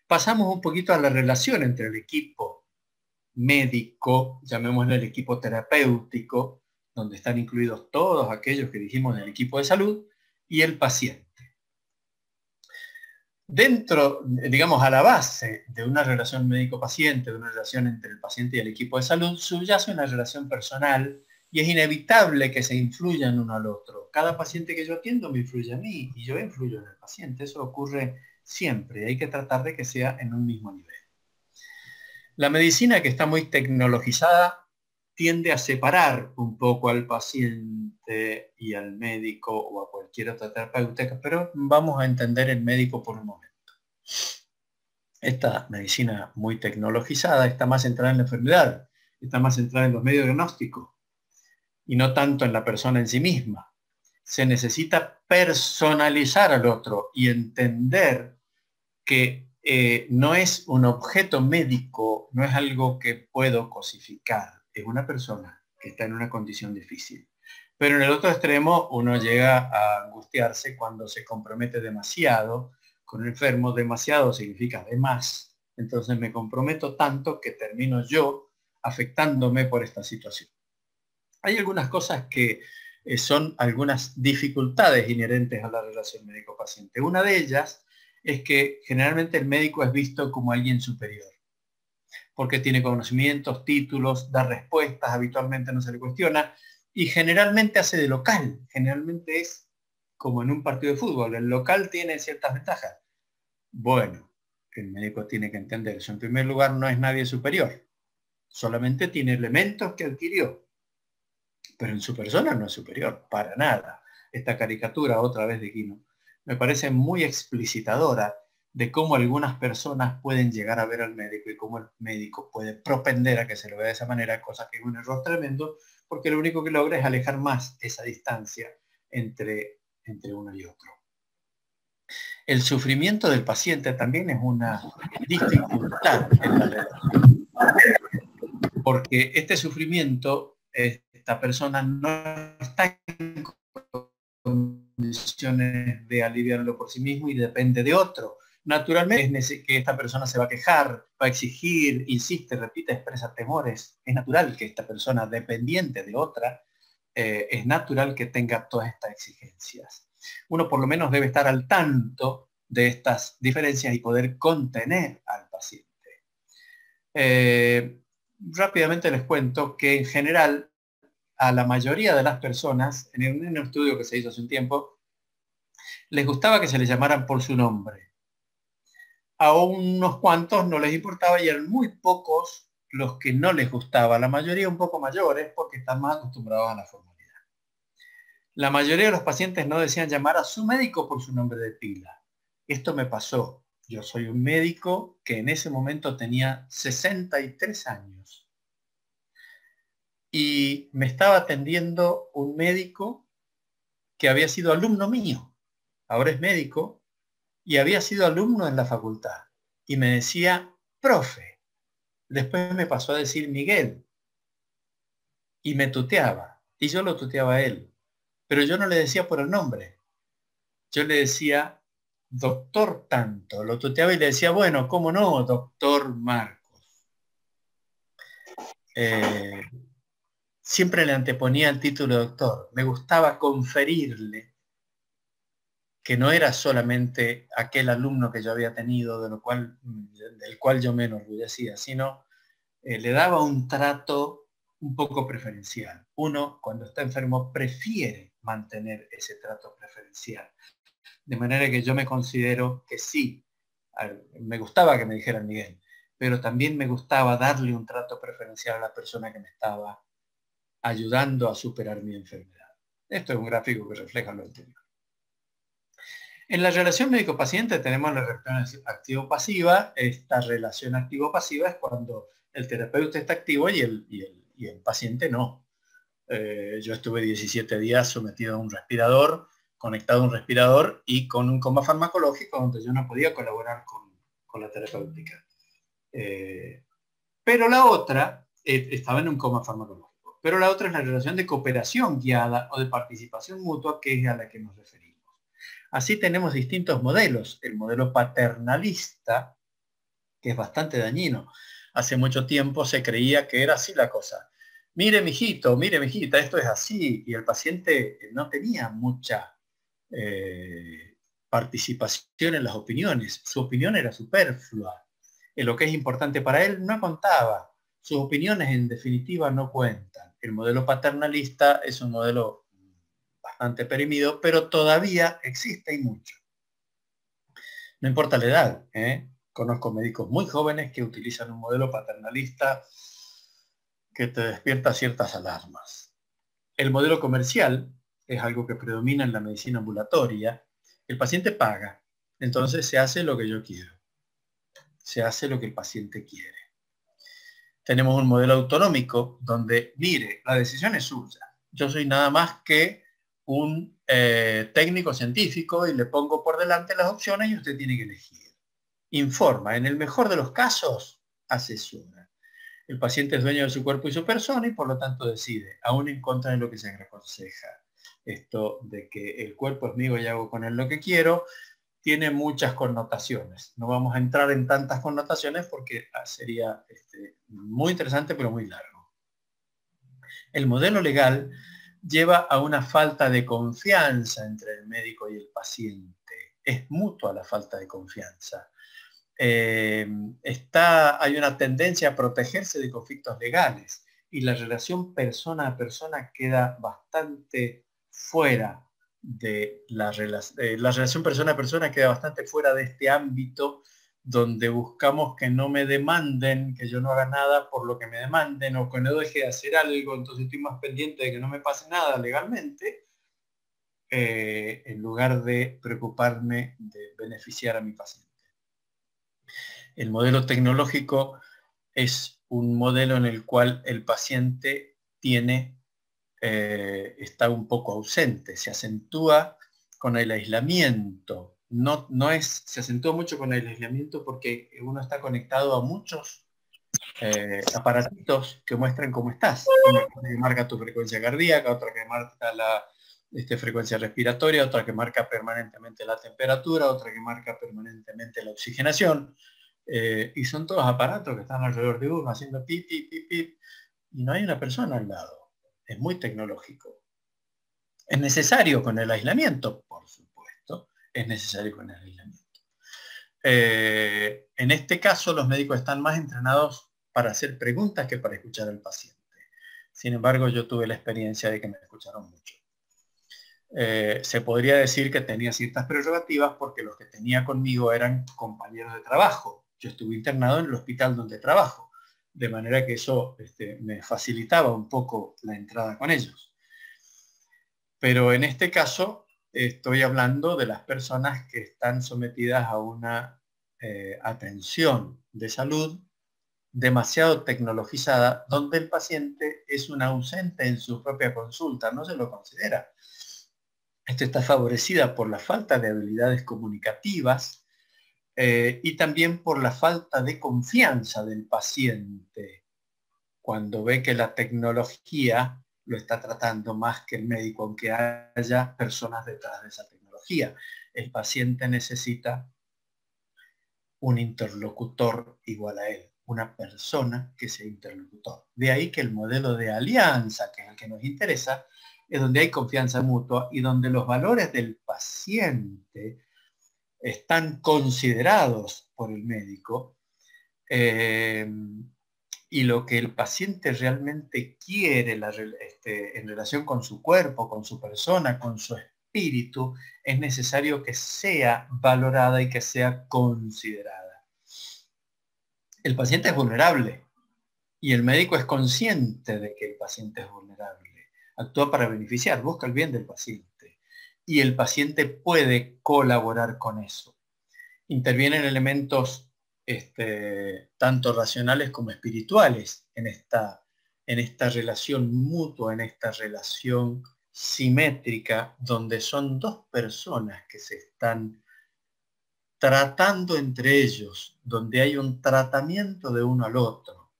S1: Pasamos un poquito a la relación entre el equipo médico, llamémoslo el equipo terapéutico, donde están incluidos todos aquellos que dijimos del equipo de salud, y el paciente. Dentro, digamos, a la base de una relación médico-paciente, de una relación entre el paciente y el equipo de salud, subyace una relación personal y es inevitable que se influyan uno al otro. Cada paciente que yo atiendo me influye a mí y yo influyo en el paciente. Eso ocurre siempre. Hay que tratar de que sea en un mismo nivel. La medicina, que está muy tecnologizada, tiende a separar un poco al paciente y al médico o a cualquier otra terapeuta, pero vamos a entender el médico por un momento. Esta medicina muy tecnologizada está más centrada en la enfermedad, está más centrada en los medios diagnósticos y no tanto en la persona en sí misma. Se necesita personalizar al otro y entender que no es un objeto médico, no es algo que puedo cosificar, es una persona que está en una condición difícil. Pero en el otro extremo uno llega a angustiarse cuando se compromete demasiado con el enfermo. Demasiado significa de más. Entonces me comprometo tanto que termino yo afectándome por esta situación. Hay algunas cosas que son algunas dificultades inherentes a la relación médico-paciente. Una de ellas es que generalmente el médico es visto como alguien superior, porque tiene conocimientos, títulos, da respuestas, habitualmente no se le cuestiona, y generalmente hace de local. Generalmente es como en un partido de fútbol, el local tiene ciertas ventajas. Bueno, el médico tiene que entender eso. En primer lugar, no es nadie superior, solamente tiene elementos que adquirió, pero en su persona no es superior, para nada. Esta caricatura, otra vez de Quino, me parece muy explicitadora de cómo algunas personas pueden llegar a ver al médico y cómo el médico puede propender a que se lo vea de esa manera, cosa que es un error tremendo, porque lo único que logra es alejar más esa distancia entre uno y otro. El sufrimiento del paciente también es una dificultad en la relación, porque este sufrimiento, esta persona no está en condiciones de aliviarlo por sí mismo y depende de otro. Naturalmente es que esta persona se va a quejar, va a exigir, insiste, repite, expresa temores. Es natural que esta persona dependiente de otra, es natural que tenga todas estas exigencias. Uno por lo menos debe estar al tanto de estas diferencias y poder contener al paciente. Rápidamente les cuento que en general a la mayoría de las personas, en un estudio que se hizo hace un tiempo, les gustaba que se les llamaran por su nombre. A unos cuantos no les importaba y eran muy pocos los que no les gustaba. La mayoría un poco mayores porque están más acostumbrados a la formalidad. La mayoría de los pacientes no desean llamar a su médico por su nombre de pila. Esto me pasó. Yo soy un médico que en ese momento tenía 63 años. Y me estaba atendiendo un médico que había sido alumno mío. Ahora es médico y había sido alumno en la facultad. Y me decía, profe. Después me pasó a decir Miguel. Y me tuteaba. Y yo lo tuteaba a él. Pero yo no le decía por el nombre. Yo le decía, doctor tanto. Lo tuteaba y le decía, bueno, ¿cómo no, doctor Marcos? Siempre le anteponía el título de doctor. Me gustaba conferirle que no era solamente aquel alumno que yo había tenido, del cual yo me enorgullecía, sino le daba un trato un poco preferencial. Uno, cuando está enfermo, prefiere mantener ese trato preferencial. De manera que yo me considero que sí, me gustaba que me dijeran Miguel, pero también me gustaba darle un trato preferencial a la persona que me estaba ayudando a superar mi enfermedad. Esto es un gráfico que refleja lo anterior. En la relación médico-paciente tenemos la relación activo-pasiva. Esta relación activo-pasiva es cuando el terapeuta está activo y el paciente no. Yo estuve 17 días sometido a un respirador, conectado a un respirador y con un coma farmacológico donde yo no podía colaborar con la terapéutica. Pero la otra, estaba en un coma farmacológico, pero la otra es la relación de cooperación guiada o de participación mutua, que es a la que nos referimos. Así tenemos distintos modelos. El modelo paternalista, que es bastante dañino. Hace mucho tiempo se creía que era así la cosa. Mire, mijito, mire, mijita, esto es así. Y el paciente no tenía mucha participación en las opiniones. Su opinión era superflua. Lo que es importante para él no contaba. Sus opiniones en definitiva no cuentan. El modelo paternalista es un modelo bastante perimido, pero todavía existe y mucho. No importa la edad, ¿eh? Conozco médicos muy jóvenes que utilizan un modelo paternalista que te despierta ciertas alarmas. El modelo comercial es algo que predomina en la medicina ambulatoria. El paciente paga, entonces se hace lo que yo quiero. Se hace lo que el paciente quiere. Tenemos un modelo autonómico donde, mire, la decisión es suya. Yo soy nada más que un técnico científico y le pongo por delante las opciones y usted tiene que elegir. Informa, en el mejor de los casos, asesora. El paciente es dueño de su cuerpo y su persona y por lo tanto decide, aún en contra de lo que se aconseja. Esto de que el cuerpo es mío y hago con él lo que quiero, tiene muchas connotaciones. No vamos a entrar en tantas connotaciones porque sería muy interesante pero muy largo. El modelo legal lleva a una falta de confianza entre el médico y el paciente. Es mutua la falta de confianza. Hay una tendencia a protegerse de conflictos legales y la relación persona a persona queda bastante fuera de la relación persona a persona queda bastante fuera de este ámbito donde buscamos que no me demanden, que yo no haga nada por lo que me demanden o que no deje de hacer algo, entonces estoy más pendiente de que no me pase nada legalmente, en lugar de preocuparme de beneficiar a mi paciente. El modelo tecnológico es un modelo en el cual el paciente está un poco ausente, se acentúa con el aislamiento. Se acentúa mucho con el aislamiento porque uno está conectado a muchos aparatitos que muestran cómo estás. Una que marca tu frecuencia cardíaca, otra que marca la frecuencia respiratoria, otra que marca permanentemente la temperatura, otra que marca permanentemente la oxigenación. Y son todos aparatos que están alrededor de uno haciendo pip, pip, pip, pip, y no hay una persona al lado. Es muy tecnológico. ¿Es necesario con el aislamiento? Por supuesto, es necesario con el aislamiento. En este caso, los médicos están más entrenados para hacer preguntas que para escuchar al paciente. Sin embargo, yo tuve la experiencia de que me escucharon mucho. Se podría decir que tenía ciertas prerrogativas porque los que tenía conmigo eran compañeros de trabajo. Yo estuve internado en el hospital donde trabajo, de manera que eso me facilitaba un poco la entrada con ellos. Pero en este caso estoy hablando de las personas que están sometidas a una atención de salud demasiado tecnologizada, donde el paciente es un ausente en su propia consulta, no se lo considera. Esto está favorecida por la falta de habilidades comunicativas y también por la falta de confianza del paciente cuando ve que la tecnología lo está tratando más que el médico, aunque haya personas detrás de esa tecnología. El paciente necesita un interlocutor igual a él, una persona que sea interlocutor. De ahí que el modelo de alianza, que es el que nos interesa, es donde hay confianza mutua y donde los valores del paciente están considerados por el médico y lo que el paciente realmente quiere en relación con su cuerpo, con su persona, con su espíritu, es necesario que sea valorada y que sea considerada. El paciente es vulnerable y el médico es consciente de que el paciente es vulnerable. Actúa para beneficiar, busca el bien del paciente y el paciente puede colaborar con eso. Intervienen elementos tanto racionales como espirituales en esta relación mutua, en esta relación simétrica, donde son dos personas que se están tratando entre ellos, donde hay un tratamiento de uno al otro.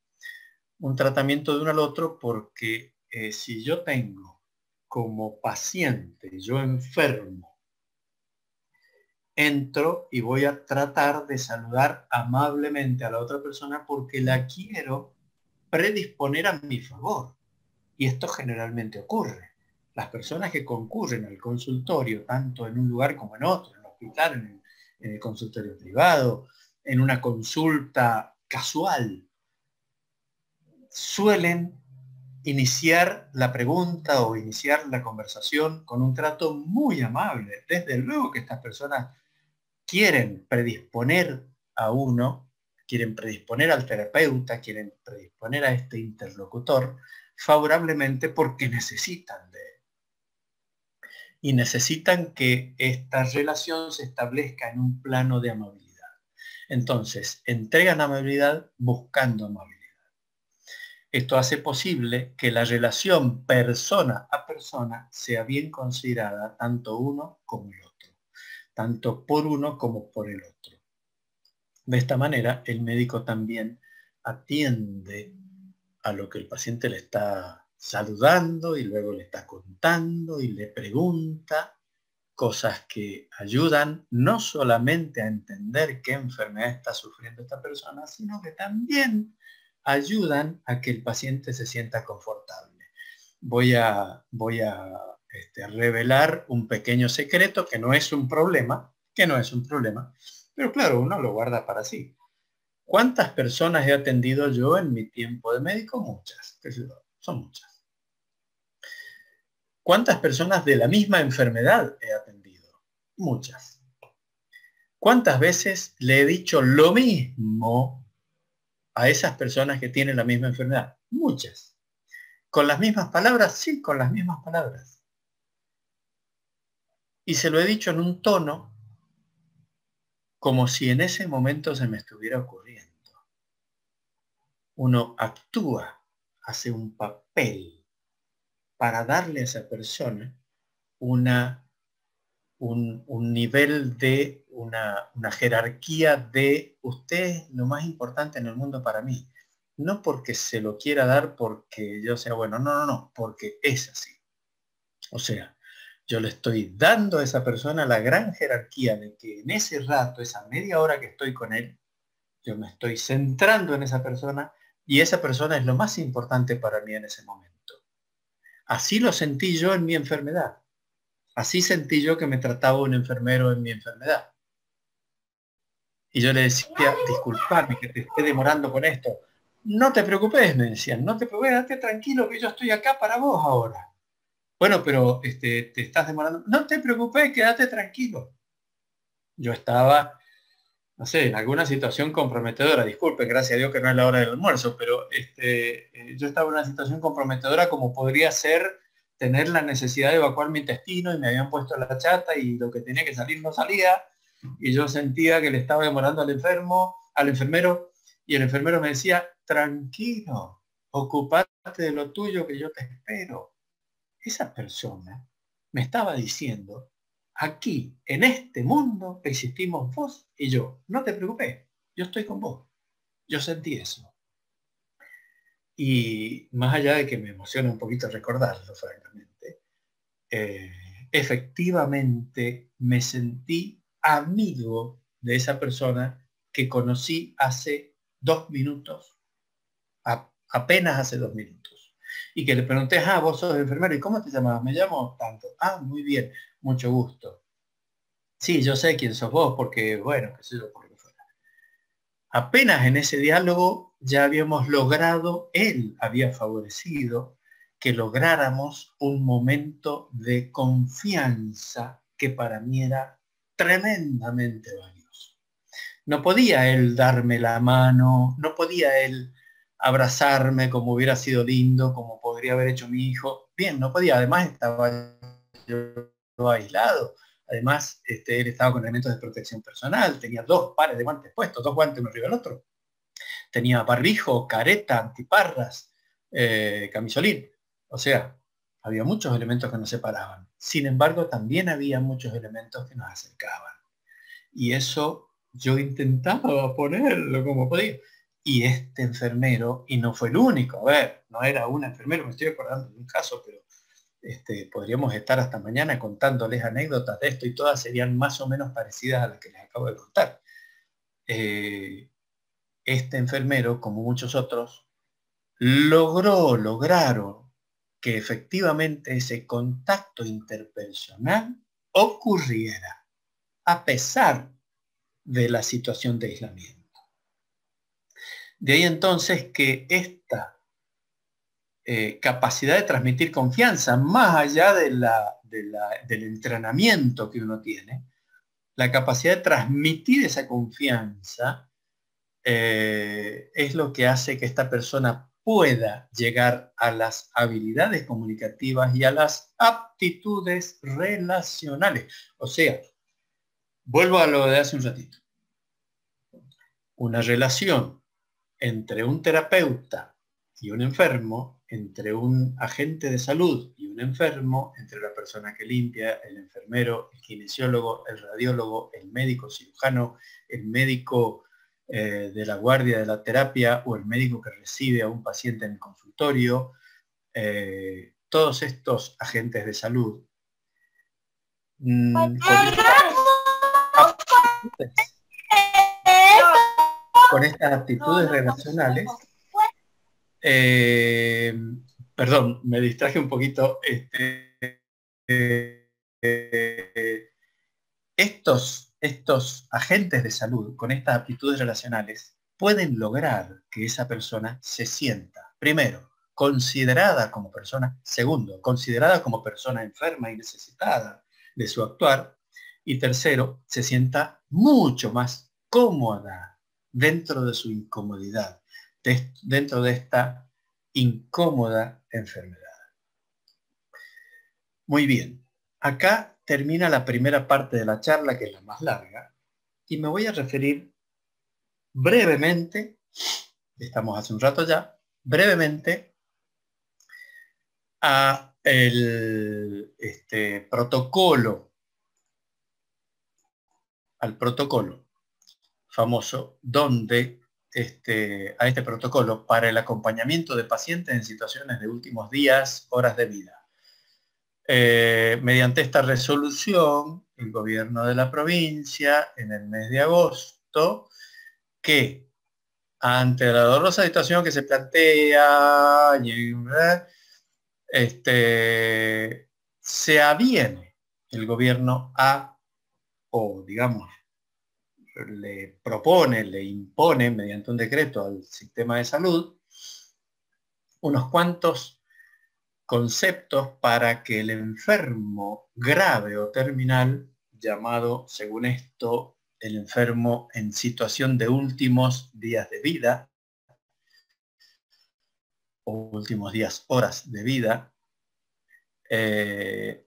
S1: Un tratamiento de uno al otro porque si yo tengo como paciente, yo enfermo, entro y voy a tratar de saludar amablemente a la otra persona porque la quiero predisponer a mi favor. Y esto generalmente ocurre. Las personas que concurren al consultorio, tanto en un lugar como en otro, en el hospital, en el consultorio privado, en una consulta casual, suelen iniciar la pregunta o iniciar la conversación con un trato muy amable. Desde luego que estas personas quieren predisponer a uno, quieren predisponer al terapeuta, quieren predisponer a este interlocutor favorablemente porque necesitan de él. Y necesitan que esta relación se establezca en un plano de amabilidad. Entonces, entregan amabilidad buscando amabilidad. Esto hace posible que la relación persona a persona sea bien considerada tanto uno como el otro, tanto por uno como por el otro. De esta manera, el médico también atiende a lo que el paciente le está saludando y luego le está contando y le pregunta cosas que ayudan no solamente a entender qué enfermedad está sufriendo esta persona, sino que también ayudan a que el paciente se sienta confortable. Voy a revelar un pequeño secreto que no es un problema, pero claro, uno lo guarda para sí. ¿Cuántas personas he atendido yo en mi tiempo de médico? Muchas, son muchas. ¿Cuántas personas de la misma enfermedad he atendido? Muchas. ¿Cuántas veces le he dicho lo mismo a esas personas que tienen la misma enfermedad? Muchas. ¿Con las mismas palabras? Sí, con las mismas palabras. Y se lo he dicho en un tono como si en ese momento se me estuviera ocurriendo. Uno actúa, hace un papel para darle a esa persona un nivel de una jerarquía de usted es lo más importante en el mundo para mí. No porque se lo quiera dar porque yo sea bueno, no, porque es así. O sea, yo le estoy dando a esa persona la gran jerarquía de que en ese rato, esa media hora que estoy con él, yo me estoy centrando en esa persona y esa persona es lo más importante para mí en ese momento. Así lo sentí yo en mi enfermedad. Así sentí yo que me trataba un enfermero en mi enfermedad. Y yo le decía, disculpame que te esté demorando con esto. No te preocupes, me decían, no te preocupes, date tranquilo que yo estoy acá para vos ahora. Bueno, pero te estás demorando. No te preocupes, quédate tranquilo. Yo estaba, no sé, en alguna situación comprometedora. Disculpe, gracias a Dios que no es la hora del almuerzo, pero yo estaba en una situación comprometedora como podría ser tener la necesidad de evacuar mi intestino y me habían puesto la chata y lo que tenía que salir no salía y yo sentía que le estaba demorando al enfermero, y el enfermero me decía, tranquilo, ocupate de lo tuyo que yo te espero. Esa persona me estaba diciendo, aquí, en este mundo, existimos vos y yo. No te preocupes, yo estoy con vos. Yo sentí eso. Y más allá de que me emociona un poquito recordarlo, francamente, efectivamente me sentí amigo de esa persona que conocí hace 2 minutos, apenas hace 2 minutos. Y que le pregunté, vos sos enfermero, ¿y cómo te llamabas? Me llamo tanto. Muy bien, mucho gusto. Sí, yo sé quién sos vos, porque, bueno, qué sé yo, por lo que fuera. Apenas en ese diálogo ya habíamos logrado, él había favorecido que lográramos un momento de confianza que para mí era tremendamente valioso. No podía él darme la mano, no podía él abrazarme como hubiera sido lindo, como podría haber hecho mi hijo. Bien, no podía, además estaba yo aislado. Además, él estaba con elementos de protección personal, tenía 2 pares de guantes puestos, 2 guantes uno arriba del otro. Tenía barbijo, careta, antiparras, camisolín. O sea, había muchos elementos que nos separaban. Sin embargo, también había muchos elementos que nos acercaban. Y eso yo intentaba ponerlo como podía. Y este enfermero, y no fue el único, a ver, no era un enfermero, me estoy acordando de un caso, pero podríamos estar hasta mañana contándoles anécdotas de esto y todas serían más o menos parecidas a las que les acabo de contar. Este enfermero, como muchos otros, lograron que efectivamente ese contacto interpersonal ocurriera, a pesar de la situación de aislamiento. De ahí entonces que esta capacidad de transmitir confianza, más allá del entrenamiento que uno tiene, la capacidad de transmitir esa confianza es lo que hace que esta persona pueda llegar a las habilidades comunicativas y a las aptitudes relacionales. O sea, vuelvo a lo de hace un ratito. Una relación entre un terapeuta y un enfermo, entre un agente de salud y un enfermo, entre la persona que limpia, el enfermero, el kinesiólogo, el radiólogo, el médico cirujano, el médico de la guardia de la terapia o el médico que recibe a un paciente en el consultorio, todos estos agentes de salud, con estas aptitudes relacionales, perdón, me distraje un poquito, estos agentes de salud con estas aptitudes relacionales pueden lograr que esa persona se sienta, primero, considerada como persona, segundo, considerada como persona enferma y necesitada de su actuar, y tercero, se sienta mucho más cómoda dentro de su incomodidad, dentro de esta incómoda enfermedad. Muy bien, acá termina la primera parte de la charla, que es la más larga, y me voy a referir brevemente, estamos hace un rato ya, brevemente a el protocolo, al protocolo famoso, donde a este protocolo para el acompañamiento de pacientes en situaciones de últimos días, horas de vida. Mediante esta resolución, el gobierno de la provincia, en el mes de agosto, que ante la dolorosa situación que se plantea, se aviene el gobierno a, o digamos, le propone, le impone mediante un decreto al sistema de salud unos cuantos conceptos para que el enfermo grave o terminal, llamado, según esto, el enfermo en situación de últimos días de vida, o últimos días, horas de vida,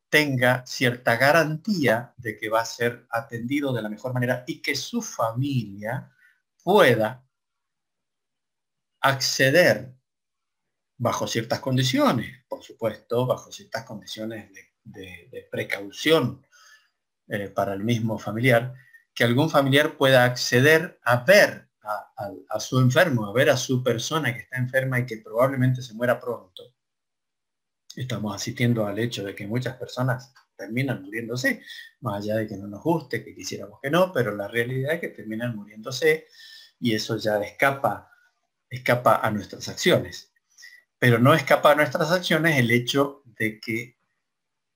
S1: tenga cierta garantía de que va a ser atendido de la mejor manera y que su familia pueda acceder bajo ciertas condiciones, por supuesto, bajo ciertas condiciones de precaución para el mismo familiar, que algún familiar pueda acceder a ver a su enfermo, a ver a su persona que está enferma y que probablemente se muera pronto. Estamos asistiendo al hecho de que muchas personas terminan muriéndose, más allá de que no nos guste, que quisiéramos que no, pero la realidad es que terminan muriéndose y eso ya escapa a nuestras acciones. Pero no escapa a nuestras acciones el hecho de que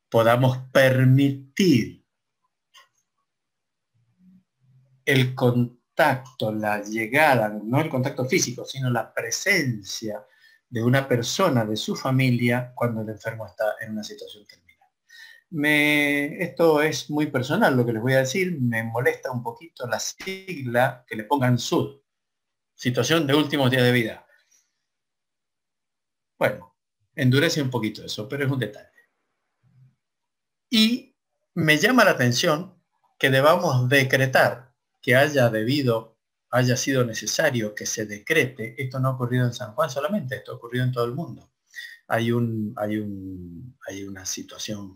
S1: podamos permitir el contacto, la llegada, no el contacto físico, sino la presencia de una persona de su familia cuando el enfermo está en una situación terminal. Esto es muy personal lo que les voy a decir, me molesta un poquito la sigla que le pongan SUD, situación de últimos días de vida. Bueno, endurece un poquito eso, pero es un detalle. Y me llama la atención que debamos decretar que haya sido necesario que se decrete. Esto no ha ocurrido en San Juan solamente, esto ha ocurrido en todo el mundo. Hay una situación,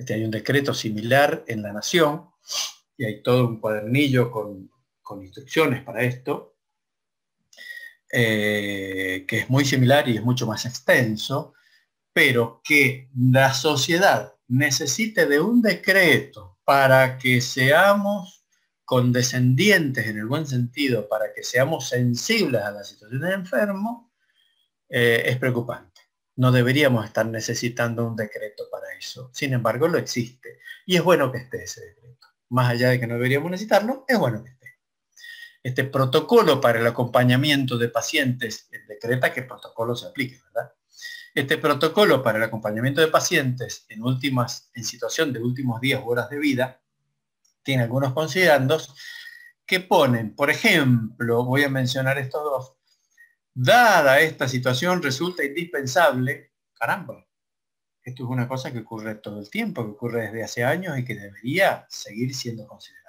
S1: hay un decreto similar en la Nación y hay todo un cuadernillo con instrucciones para esto, que es muy similar y es mucho más extenso, pero que la sociedad necesite de un decreto para que seamos condescendientes en el buen sentido, para que seamos sensibles a la situación del enfermo, es preocupante. No deberíamos estar necesitando un decreto para eso. Sin embargo, lo existe. Y es bueno que esté ese decreto. Más allá de que no deberíamos necesitarlo, es bueno que esté. Este protocolo para el acompañamiento de pacientes decreta que el protocolo se aplique, ¿verdad? Este protocolo para el acompañamiento de pacientes en situación de últimos días u horas de vida tiene algunos considerandos que ponen, por ejemplo, voy a mencionar estos dos, dada esta situación resulta indispensable, caramba, esto es una cosa que ocurre todo el tiempo, que ocurre desde hace años y que debería seguir siendo considerada.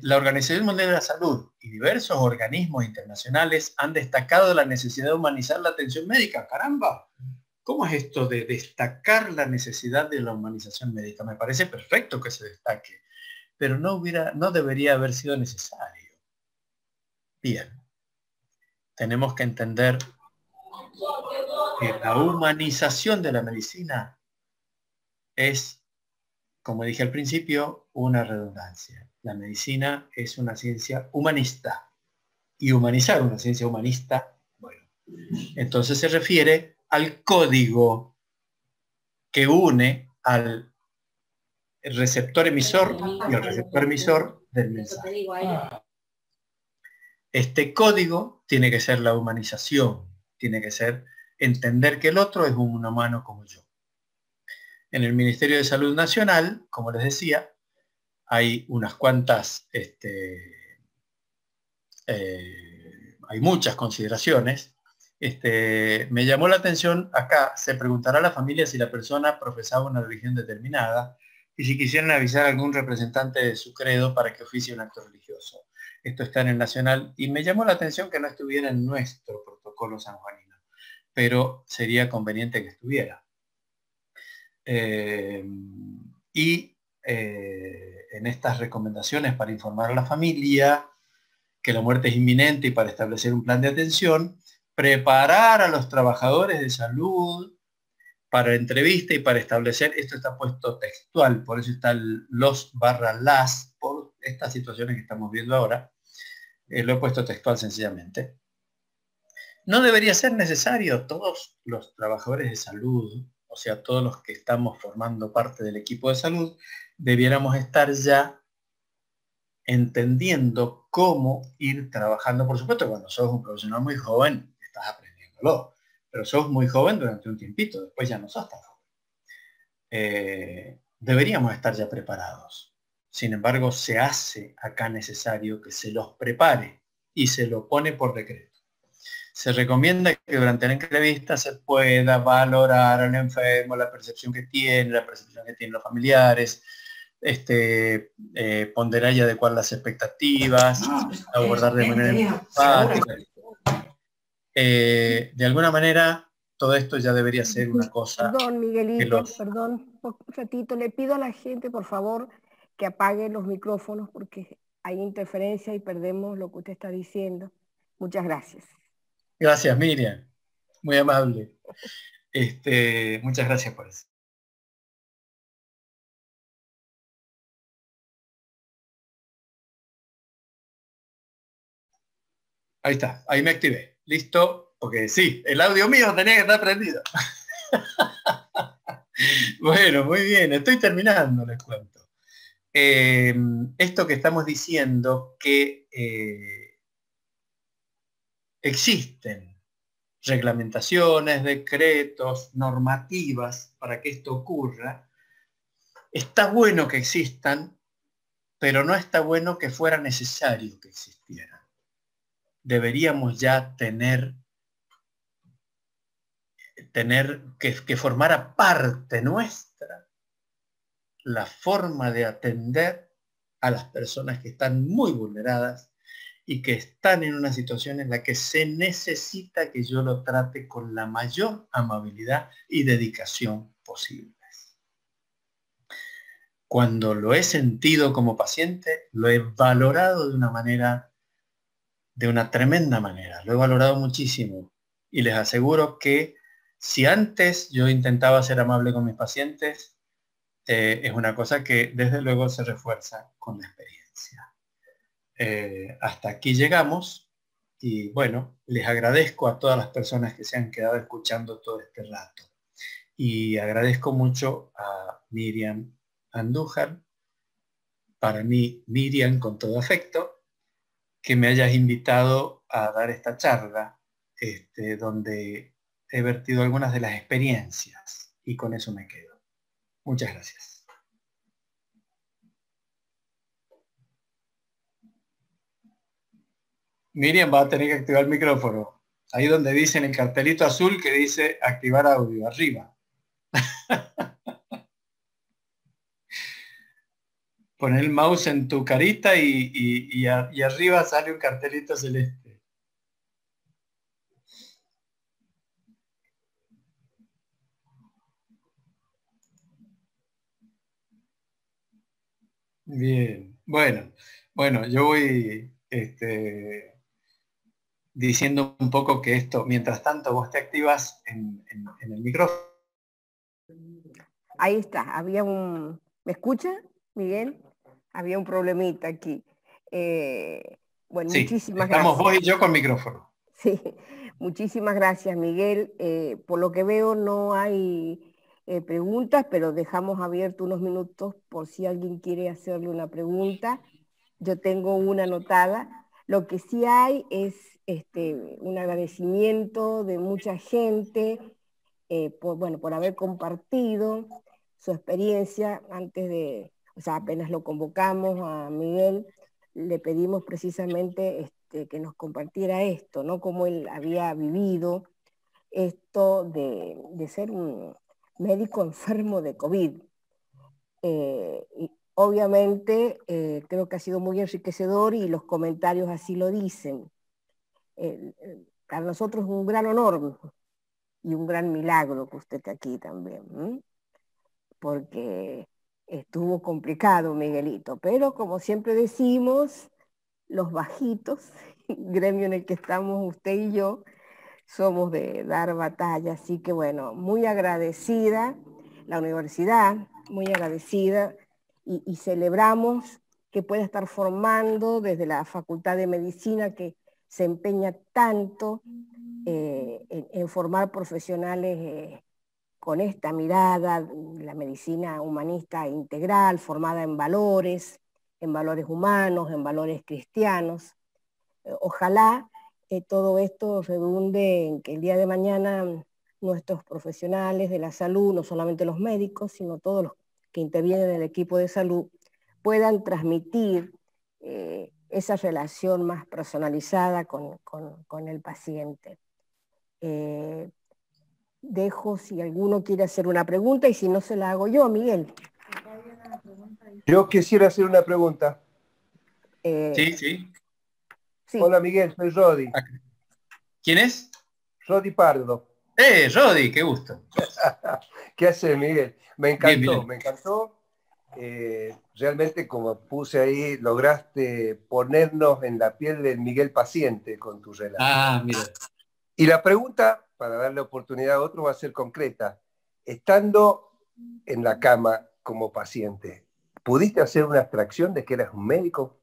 S1: La Organización Mundial de la Salud y diversos organismos internacionales han destacado la necesidad de humanizar la atención médica. Caramba, ¿cómo es esto de destacar la necesidad de la humanización médica? Me parece perfecto que se destaque, pero no debería haber sido necesario. Bien, tenemos que entender que la humanización de la medicina es, como dije al principio, una redundancia. La medicina es una ciencia humanista. Y humanizar una ciencia humanista, bueno, entonces se refiere al código que une al receptor emisor y al receptor emisor del mensaje. Este código tiene que ser la humanización, tiene que ser entender que el otro es un humano como yo. En el Ministerio de Salud Nacional, como les decía, hay unas cuantas, hay muchas consideraciones. Me llamó la atención, acá se preguntará a la familia si la persona profesaba una religión determinada y si quisieran avisar a algún representante de su credo para que oficie un acto religioso. Esto está en el Nacional y me llamó la atención que no estuviera en nuestro protocolo sanjuanino, pero sería conveniente que estuviera. En estas recomendaciones para informar a la familia que la muerte es inminente y para establecer un plan de atención, preparar a los trabajadores de salud para la entrevista y para establecer, esto está puesto textual, por eso está los/las, por estas situaciones que estamos viendo ahora, lo he puesto textual sencillamente. No debería ser necesario, todos los trabajadores de salud, o sea, todos los que estamos formando parte del equipo de salud, debiéramos estar ya entendiendo cómo ir trabajando. Por supuesto, cuando sos un profesional muy joven, estás aprendiéndolo, pero sos muy joven durante un tiempito, después ya no sos tan joven. Deberíamos estar ya preparados. Sin embargo, se hace acá necesario que se los prepare y se lo pone por decreto. Se recomienda que durante la entrevista se pueda valorar al enfermo, la percepción que tienen los familiares, ponderar y adecuar las expectativas, abordar de manera empática. De alguna manera, todo esto ya debería ser una cosa...
S2: Perdón, Miguelito, perdón, un ratito. Le pido a la gente, por favor, que apague los micrófonos porque hay interferencia y perdemos lo que usted está diciendo. Muchas gracias.
S1: Gracias, Miriam. Muy amable. Muchas gracias por eso. Ahí está, ahí me activé. Listo, porque sí, el audio mío tenía que estar prendido. Bueno, muy bien, estoy terminando, les cuento. Esto que estamos diciendo que existen reglamentaciones, decretos, normativas para que esto ocurra. Está bueno que existan, pero no está bueno que fuera necesario que existieran. Deberíamos ya tener que formara parte nuestra la forma de atender a las personas que están muy vulneradas y que están en una situación en la que se necesita que yo lo trate con la mayor amabilidad y dedicación posibles. Cuando lo he sentido como paciente, lo he valorado de una manera, de una tremenda manera. Lo he valorado muchísimo. Y les aseguro que si antes yo intentaba ser amable con mis pacientes, es una cosa que desde luego se refuerza con la experiencia. Hasta aquí llegamos y bueno, les agradezco a todas las personas que se han quedado escuchando todo este rato. Y agradezco mucho a Miriam Andújar, para mí Miriam con todo afecto, que me hayas invitado a dar esta charla, donde he vertido algunas de las experiencias y con eso me quedo. Muchas gracias. Miriam va a tener que activar el micrófono. Ahí donde dice en el cartelito azul que dice activar audio, arriba. Pon el mouse en tu carita y arriba sale un cartelito celeste. Bien, bueno, yo voy diciendo un poco que esto, mientras tanto vos te activas en el micrófono.
S2: Ahí está, ¿me escucha, Miguel? Había un problemita aquí. Bueno,
S1: Sí,
S2: muchísimas
S1: estamos
S2: gracias.
S1: vos y yo con micrófono.
S2: Sí, muchísimas gracias, Miguel. Por lo que veo no hay preguntas, pero dejamos abierto unos minutos por si alguien quiere hacerle una pregunta. Yo tengo una anotada. Lo que sí hay es un agradecimiento de mucha gente por haber compartido su experiencia antes o sea, apenas lo convocamos a Miguel, le pedimos precisamente que nos compartiera esto, ¿no? Cómo él había vivido esto de ser un médico enfermo de COVID. Y obviamente creo que ha sido muy enriquecedor y los comentarios así lo dicen. Para nosotros es un gran honor y un gran milagro que usted esté aquí también, ¿m? Porque estuvo complicado, Miguelito, pero como siempre decimos, los bajitos, gremio en el que estamos usted y yo, somos de dar batalla, así que bueno, muy agradecida, la universidad, muy agradecida, y celebramos que pueda estar formando desde la Facultad de Medicina que se empeña tanto en formar profesionales con esta mirada, la medicina humanista integral, formada en valores humanos, en valores cristianos. Ojalá todo esto redunde en que el día de mañana nuestros profesionales de la salud, no solamente los médicos, sino todos los que intervienen en el equipo de salud, puedan transmitir esa relación más personalizada con el paciente. Dejo si alguno quiere hacer una pregunta y si no se la hago yo, Miguel.
S3: Yo quisiera hacer una pregunta.
S1: Sí.
S2: Sí.
S3: Hola Miguel, soy Rodi.
S1: ¿Quién es?
S3: Rodi Pardo.
S1: Rodi, qué gusto.
S3: ¿Qué haces, Miguel? Me encantó,
S1: Bien.
S3: me encantó. Realmente, como puse ahí, lograste ponernos en la piel del Miguel paciente con tu relato.
S1: Mira.
S3: Y la pregunta, para darle oportunidad a otro, va a ser concreta. Estando en la cama como paciente, ¿pudiste hacer una abstracción de que eras un médico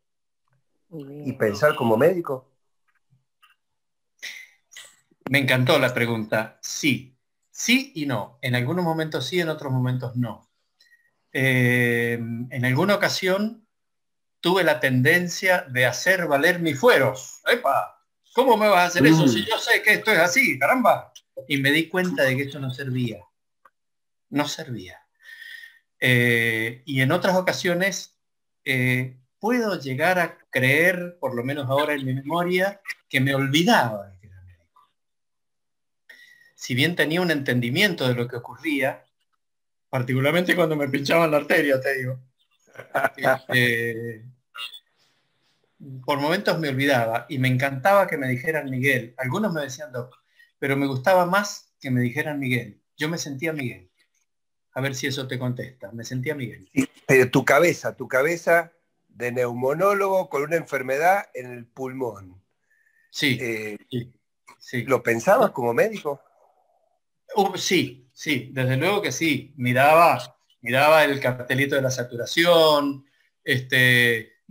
S3: y pensar como médico?
S1: Me encantó la pregunta. Sí. Sí y no. En algunos momentos sí, en otros momentos no. En alguna ocasión tuve la tendencia de hacer valer mis fueros. ¡Epa! ¿Cómo me vas a hacer eso si yo sé que esto es así? ¡Caramba! Y me di cuenta de que eso no servía. No servía. Y en otras ocasiones puedo llegar a creer, por lo menos ahora en mi memoria, que me olvidaba de que era médico. Si bien tenía un entendimiento de lo que ocurría, particularmente cuando me pinchaban la arteria, te digo, por momentos me olvidaba y me encantaba que me dijeran Miguel. Algunos me decían Doc, pero me gustaba más que me dijeran Miguel. Yo me sentía Miguel. A ver si eso te contesta. Me sentía Miguel.
S3: Sí, pero tu cabeza de neumonólogo con una enfermedad en el pulmón.
S1: Sí, sí.
S3: ¿Lo pensabas como médico?
S1: Sí, desde luego que sí. Miraba el cartelito de la saturación,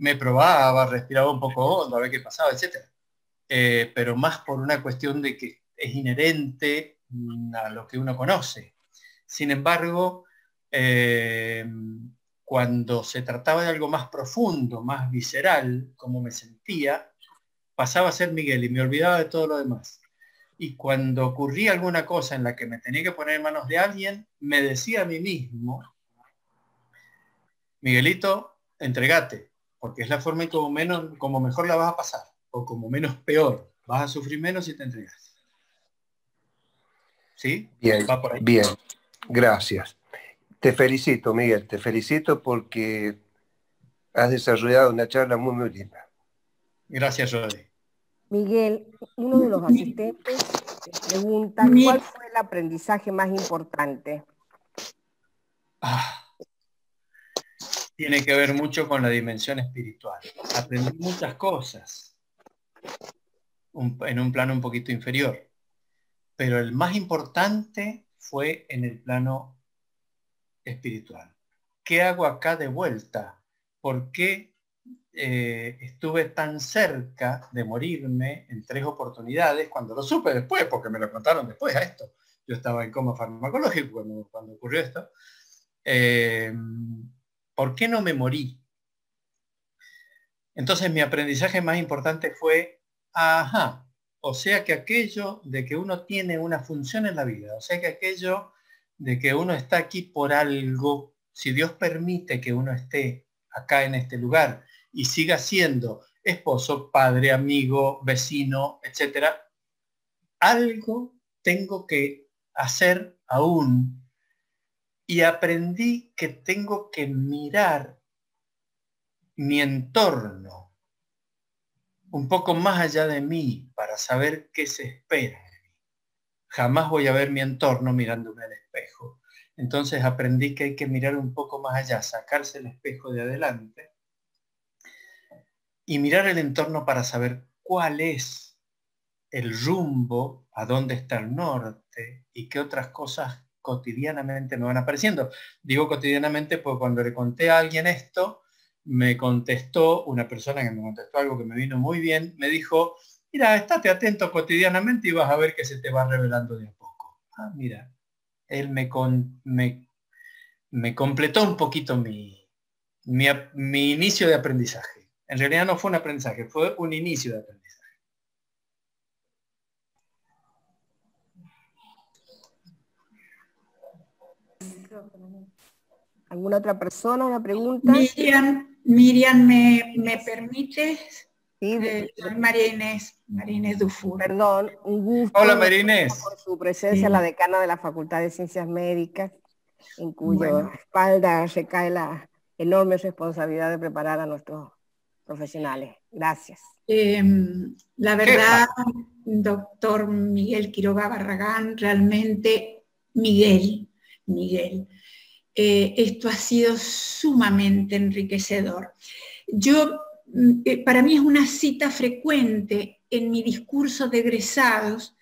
S1: me probaba, respiraba un poco hondo, a ver qué pasaba, etc. Pero más por una cuestión de que es inherente a lo que uno conoce. Sin embargo, cuando se trataba de algo más profundo, más visceral, como me sentía, pasaba a ser Miguel y me olvidaba de todo lo demás. Y cuando ocurría alguna cosa en la que me tenía que poner en manos de alguien, me decía a mí mismo, Miguelito, entregate, porque es la forma en como mejor la vas a pasar. o como menos peor. Vas a sufrir menos si te entregas. ¿Sí?
S3: Bien,
S1: Va por ahí.
S3: bien. Gracias. Te felicito, Miguel. Te felicito porque has desarrollado una charla muy, muy linda.
S1: Gracias, Rodi.
S2: Miguel, uno de los asistentes pregunta, ¿cuál fue el aprendizaje más importante?
S1: Tiene que ver mucho con la dimensión espiritual. Aprendí muchas cosas en un plano un poquito inferior, pero el más importante fue en el plano espiritual. ¿Qué hago acá de vuelta? ¿Por qué estuve tan cerca de morirme en 3 oportunidades cuando lo supe después, porque me lo contaron después a esto? Yo estaba en coma farmacológico cuando ocurrió esto. ¿Por qué no me morí? Entonces mi aprendizaje más importante fue, o sea que aquello de que uno tiene una función en la vida, o sea que aquello de que uno está aquí por algo, si Dios permite que uno esté acá en este lugar y siga siendo esposo, padre, amigo, vecino, etcétera, algo tengo que hacer aún. Y aprendí que tengo que mirar mi entorno un poco más allá de mí para saber qué se espera de mí. Jamás voy a ver mi entorno mirándome al espejo. Entonces aprendí que hay que mirar un poco más allá, sacarse el espejo de adelante y mirar el entorno para saber cuál es el rumbo, a dónde está el norte y qué otras cosas cotidianamente me van apareciendo. Digo cotidianamente porque cuando le conté a alguien esto, me contestó una persona que me contestó algo que me vino muy bien, me dijo, mira, estate atento cotidianamente y vas a ver que se te va revelando de a poco. Mira, él me completó un poquito mi inicio de aprendizaje. En realidad no fue un aprendizaje, fue un inicio de aprendizaje.
S2: ¿Alguna otra persona, una pregunta?
S4: Miriam, ¿me permites?
S2: Sí,
S4: Soy María Inés Dufour.
S2: Perdón, un gusto.
S1: Hola, María Inés.
S2: Por su presencia,
S4: Sí.
S2: la decana de la Facultad de Ciencias Médicas, en cuya espalda recae la enorme responsabilidad de preparar a nuestros profesionales. Gracias.
S4: La verdad, doctor Miguel Quiroga Barragán, realmente Miguel, esto ha sido sumamente enriquecedor. Para mí es una cita frecuente en mi discurso de egresados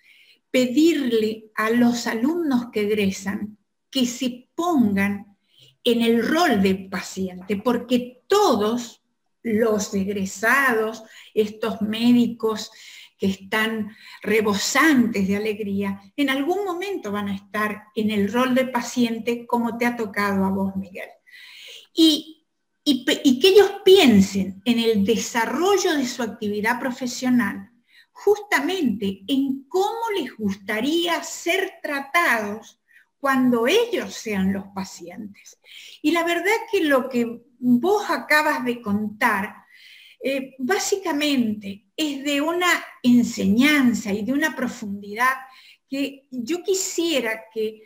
S4: pedirle a los alumnos que egresan que se pongan en el rol de paciente, porque todos los egresados, estos médicos que están rebosantes de alegría, en algún momento van a estar en el rol de paciente como te ha tocado a vos, Miguel. Y que ellos piensen en el desarrollo de su actividad profesional, justamente en cómo les gustaría ser tratados cuando ellos sean los pacientes. Y la verdad que lo que vos acabas de contar, básicamente es de una enseñanza y de una profundidad que yo quisiera que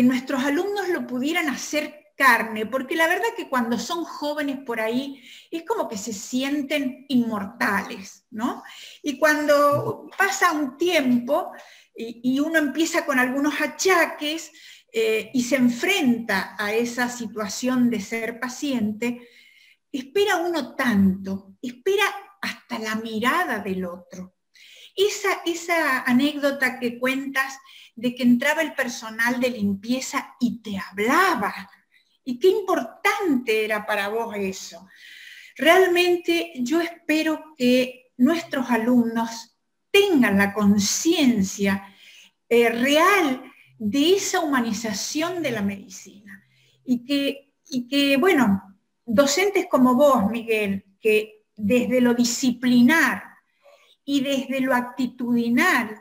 S4: nuestros alumnos lo pudieran hacer carne, porque la verdad que cuando son jóvenes por ahí es como que se sienten inmortales, ¿no? Y cuando pasa un tiempo y uno empieza con algunos achaques y se enfrenta a esa situación de ser paciente, espera uno tanto, espera hasta la mirada del otro. Esa anécdota que cuentas de que entraba el personal de limpieza y te hablaba, y qué importante era para vos eso. Realmente yo espero que nuestros alumnos tengan la conciencia real de esa humanización de la medicina. Y que, bueno, docentes como vos, Miguel, que desde lo disciplinar y desde lo actitudinal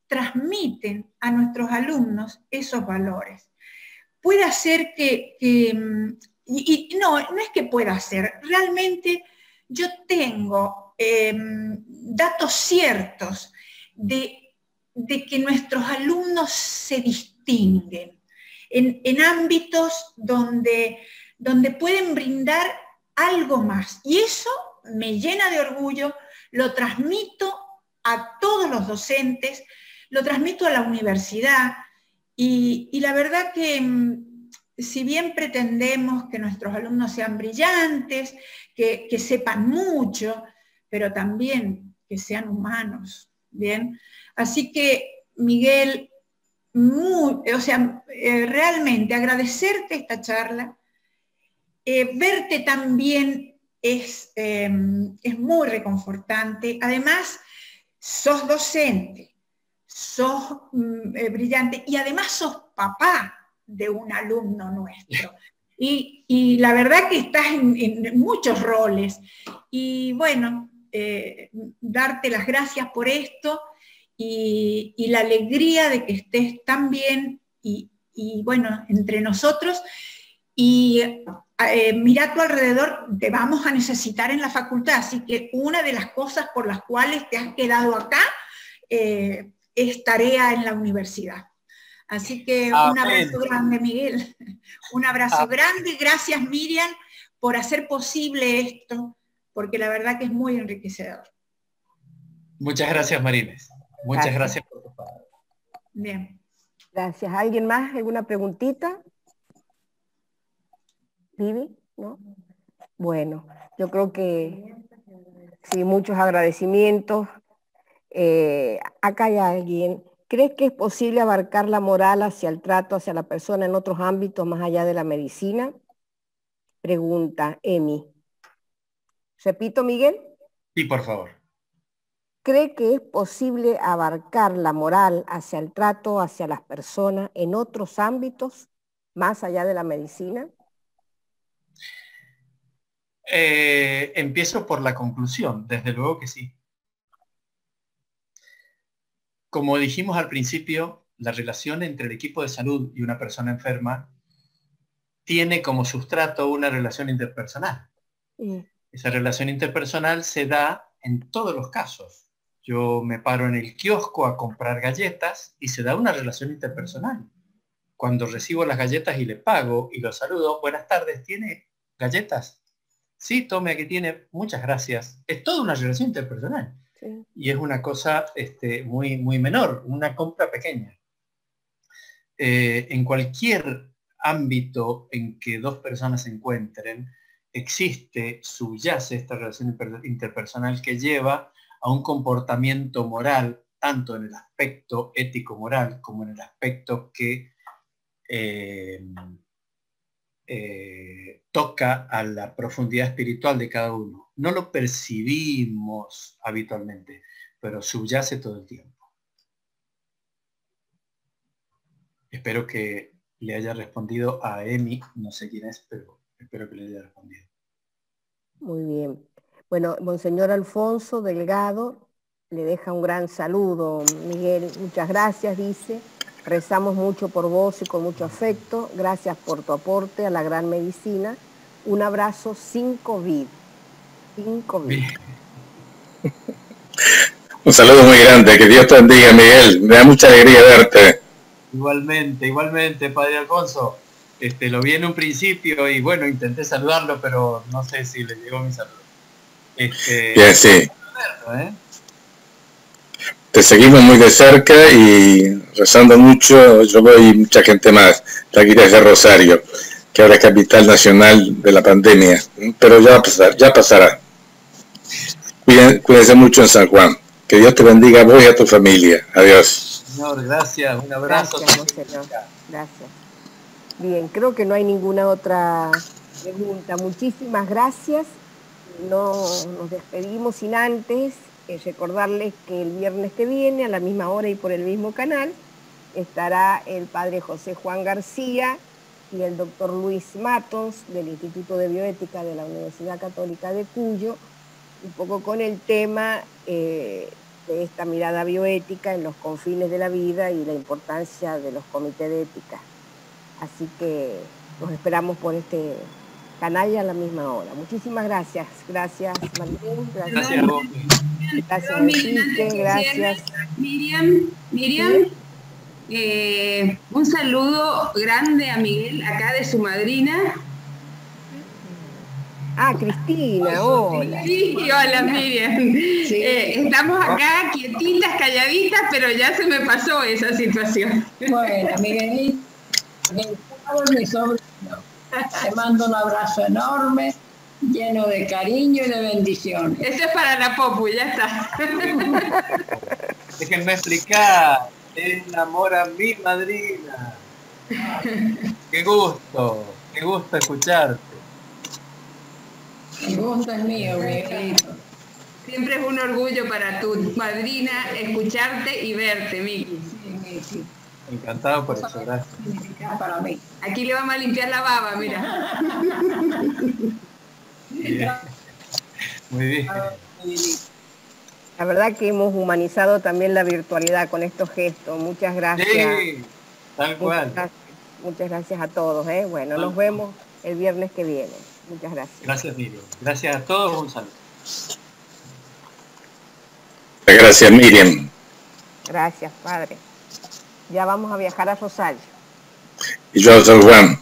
S4: transmiten a nuestros alumnos esos valores. Puede hacer no es que pueda hacer, realmente yo tengo datos ciertos de que nuestros alumnos se distinguen en ámbitos donde pueden brindar algo más. Y eso me llena de orgullo, lo transmito a todos los docentes, lo transmito a la universidad, y la verdad que si bien pretendemos que nuestros alumnos sean brillantes, que sepan mucho, pero también que sean humanos, ¿bien? Así que, Miguel, realmente agradecerte esta charla, verte también es muy reconfortante. Además, sos docente, sos brillante, y además sos papá de un alumno nuestro. Y la verdad que estás en muchos roles. Y bueno, darte las gracias por esto, y la alegría de que estés tan bien y bueno, entre nosotros. Y mira a tu alrededor, te vamos a necesitar en la facultad, así que una de las cosas por las cuales te has quedado acá es tarea en la universidad. Así que un abrazo grande, Miguel. Un abrazo grande. Gracias, Miriam, por hacer posible esto, porque la verdad que es muy enriquecedor.
S1: Muchas gracias, Marines. Muchas gracias por tu palabra.
S2: Bien. Gracias. ¿Alguien más? ¿Alguna preguntita? ¿Vivi? ¿No? Bueno, yo creo que sí, muchos agradecimientos. Acá hay alguien. ¿Crees que es posible abarcar la moral hacia el trato hacia la persona en otros ámbitos más allá de la medicina? Pregunta Emi. ¿Repito, Miguel?
S1: Sí, por favor.
S2: ¿Cree que es posible abarcar la moral hacia el trato hacia las personas en otros ámbitos más allá de la medicina?
S1: Empiezo por la conclusión, desde luego que sí. Como dijimos al principio, la relación entre el equipo de salud y una persona enferma tiene como sustrato una relación interpersonal. Esa relación interpersonal se da en todos los casos. Yo me paro en el kiosco a comprar galletas y se da una relación interpersonal. Cuando recibo las galletas y le pago y lo saludo, buenas tardes, ¿tiene galletas? Sí, tome, aquí tiene, muchas gracias. Es toda una relación interpersonal. Sí. Y es una cosa muy, muy menor, una compra pequeña. En cualquier ámbito en que dos personas se encuentren, subyace esta relación interpersonal que lleva a un comportamiento moral, tanto en el aspecto ético-moral como en el aspecto que toca a la profundidad espiritual de cada uno. No lo percibimos habitualmente, pero subyace todo el tiempo. Espero que le haya respondido a Emi, no sé quién es, pero espero que le haya respondido.
S2: Muy bien. Bueno, Monseñor Alfonso Delgado le deja un gran saludo. Miguel, muchas gracias, dice. Rezamos mucho por vos y con mucho afecto. Gracias por tu aporte a la gran medicina. Un abrazo sin COVID. Sin COVID.
S5: Un saludo muy grande. Que Dios te bendiga, Miguel. Me da mucha alegría verte.
S1: Igualmente, Padre Alfonso. Lo vi en un principio y bueno, intenté saludarlo, pero no sé si le llegó mi saludo.
S5: Bien, sí. Te seguimos muy de cerca y rezando mucho, yo veo y mucha gente más, la iglesia de Rosario, que ahora es capital nacional de la pandemia, pero ya va a pasar, ya pasará. Cuídense mucho en San Juan. Que Dios te bendiga a vos y a tu familia. Adiós.
S1: Señor, gracias, un abrazo.
S2: Gracias. Bien, creo que no hay ninguna otra pregunta. Muchísimas gracias. No nos despedimos sin antes recordarles que el viernes que viene, a la misma hora y por el mismo canal, estará el padre José Juan García y el doctor Luis Matos del Instituto de Bioética de la Universidad Católica de Cuyo, un poco con el tema de esta mirada bioética en los confines de la vida y la importancia de los comités de ética. Así que los esperamos por este canalla a la misma hora. Muchísimas gracias. Gracias, Martín.
S1: Gracias a vos.
S2: Gracias, Enrique. Gracias.
S6: Miriam, un saludo grande a Miguel, acá de su madrina.
S2: Ah, Cristina, hola.
S6: Sí, hola Miriam.
S2: Sí.
S6: Estamos acá quietitas, calladitas, pero ya se me pasó esa situación.
S7: Bueno, Miguelito, mi sobrino, te mando un abrazo enorme, lleno de cariño y de bendiciones.
S6: Esto es para la Popu, ya está.
S1: Déjenme explicar. Enamora a mi madrina. Qué gusto escucharte.
S7: El gusto es mío, Miguelito.
S6: Siempre es un orgullo para tu madrina escucharte y verte, Miki.
S7: Sí.
S1: Encantado por eso, gracias.
S7: Significa para mí.
S6: Aquí le vamos a limpiar la baba, mira.
S1: Bien. Muy bien.
S2: La verdad que hemos humanizado también la virtualidad con estos gestos. Muchas gracias.
S1: Sí, tal cual.
S2: Muchas gracias a todos. Bueno, nos vemos el viernes que viene. Muchas gracias.
S1: Gracias, Miriam. Gracias a todos. Un saludo.
S5: Gracias, Miriam.
S2: Gracias, padre. Ya vamos a viajar a Rosario.
S5: Y yo a San Juan.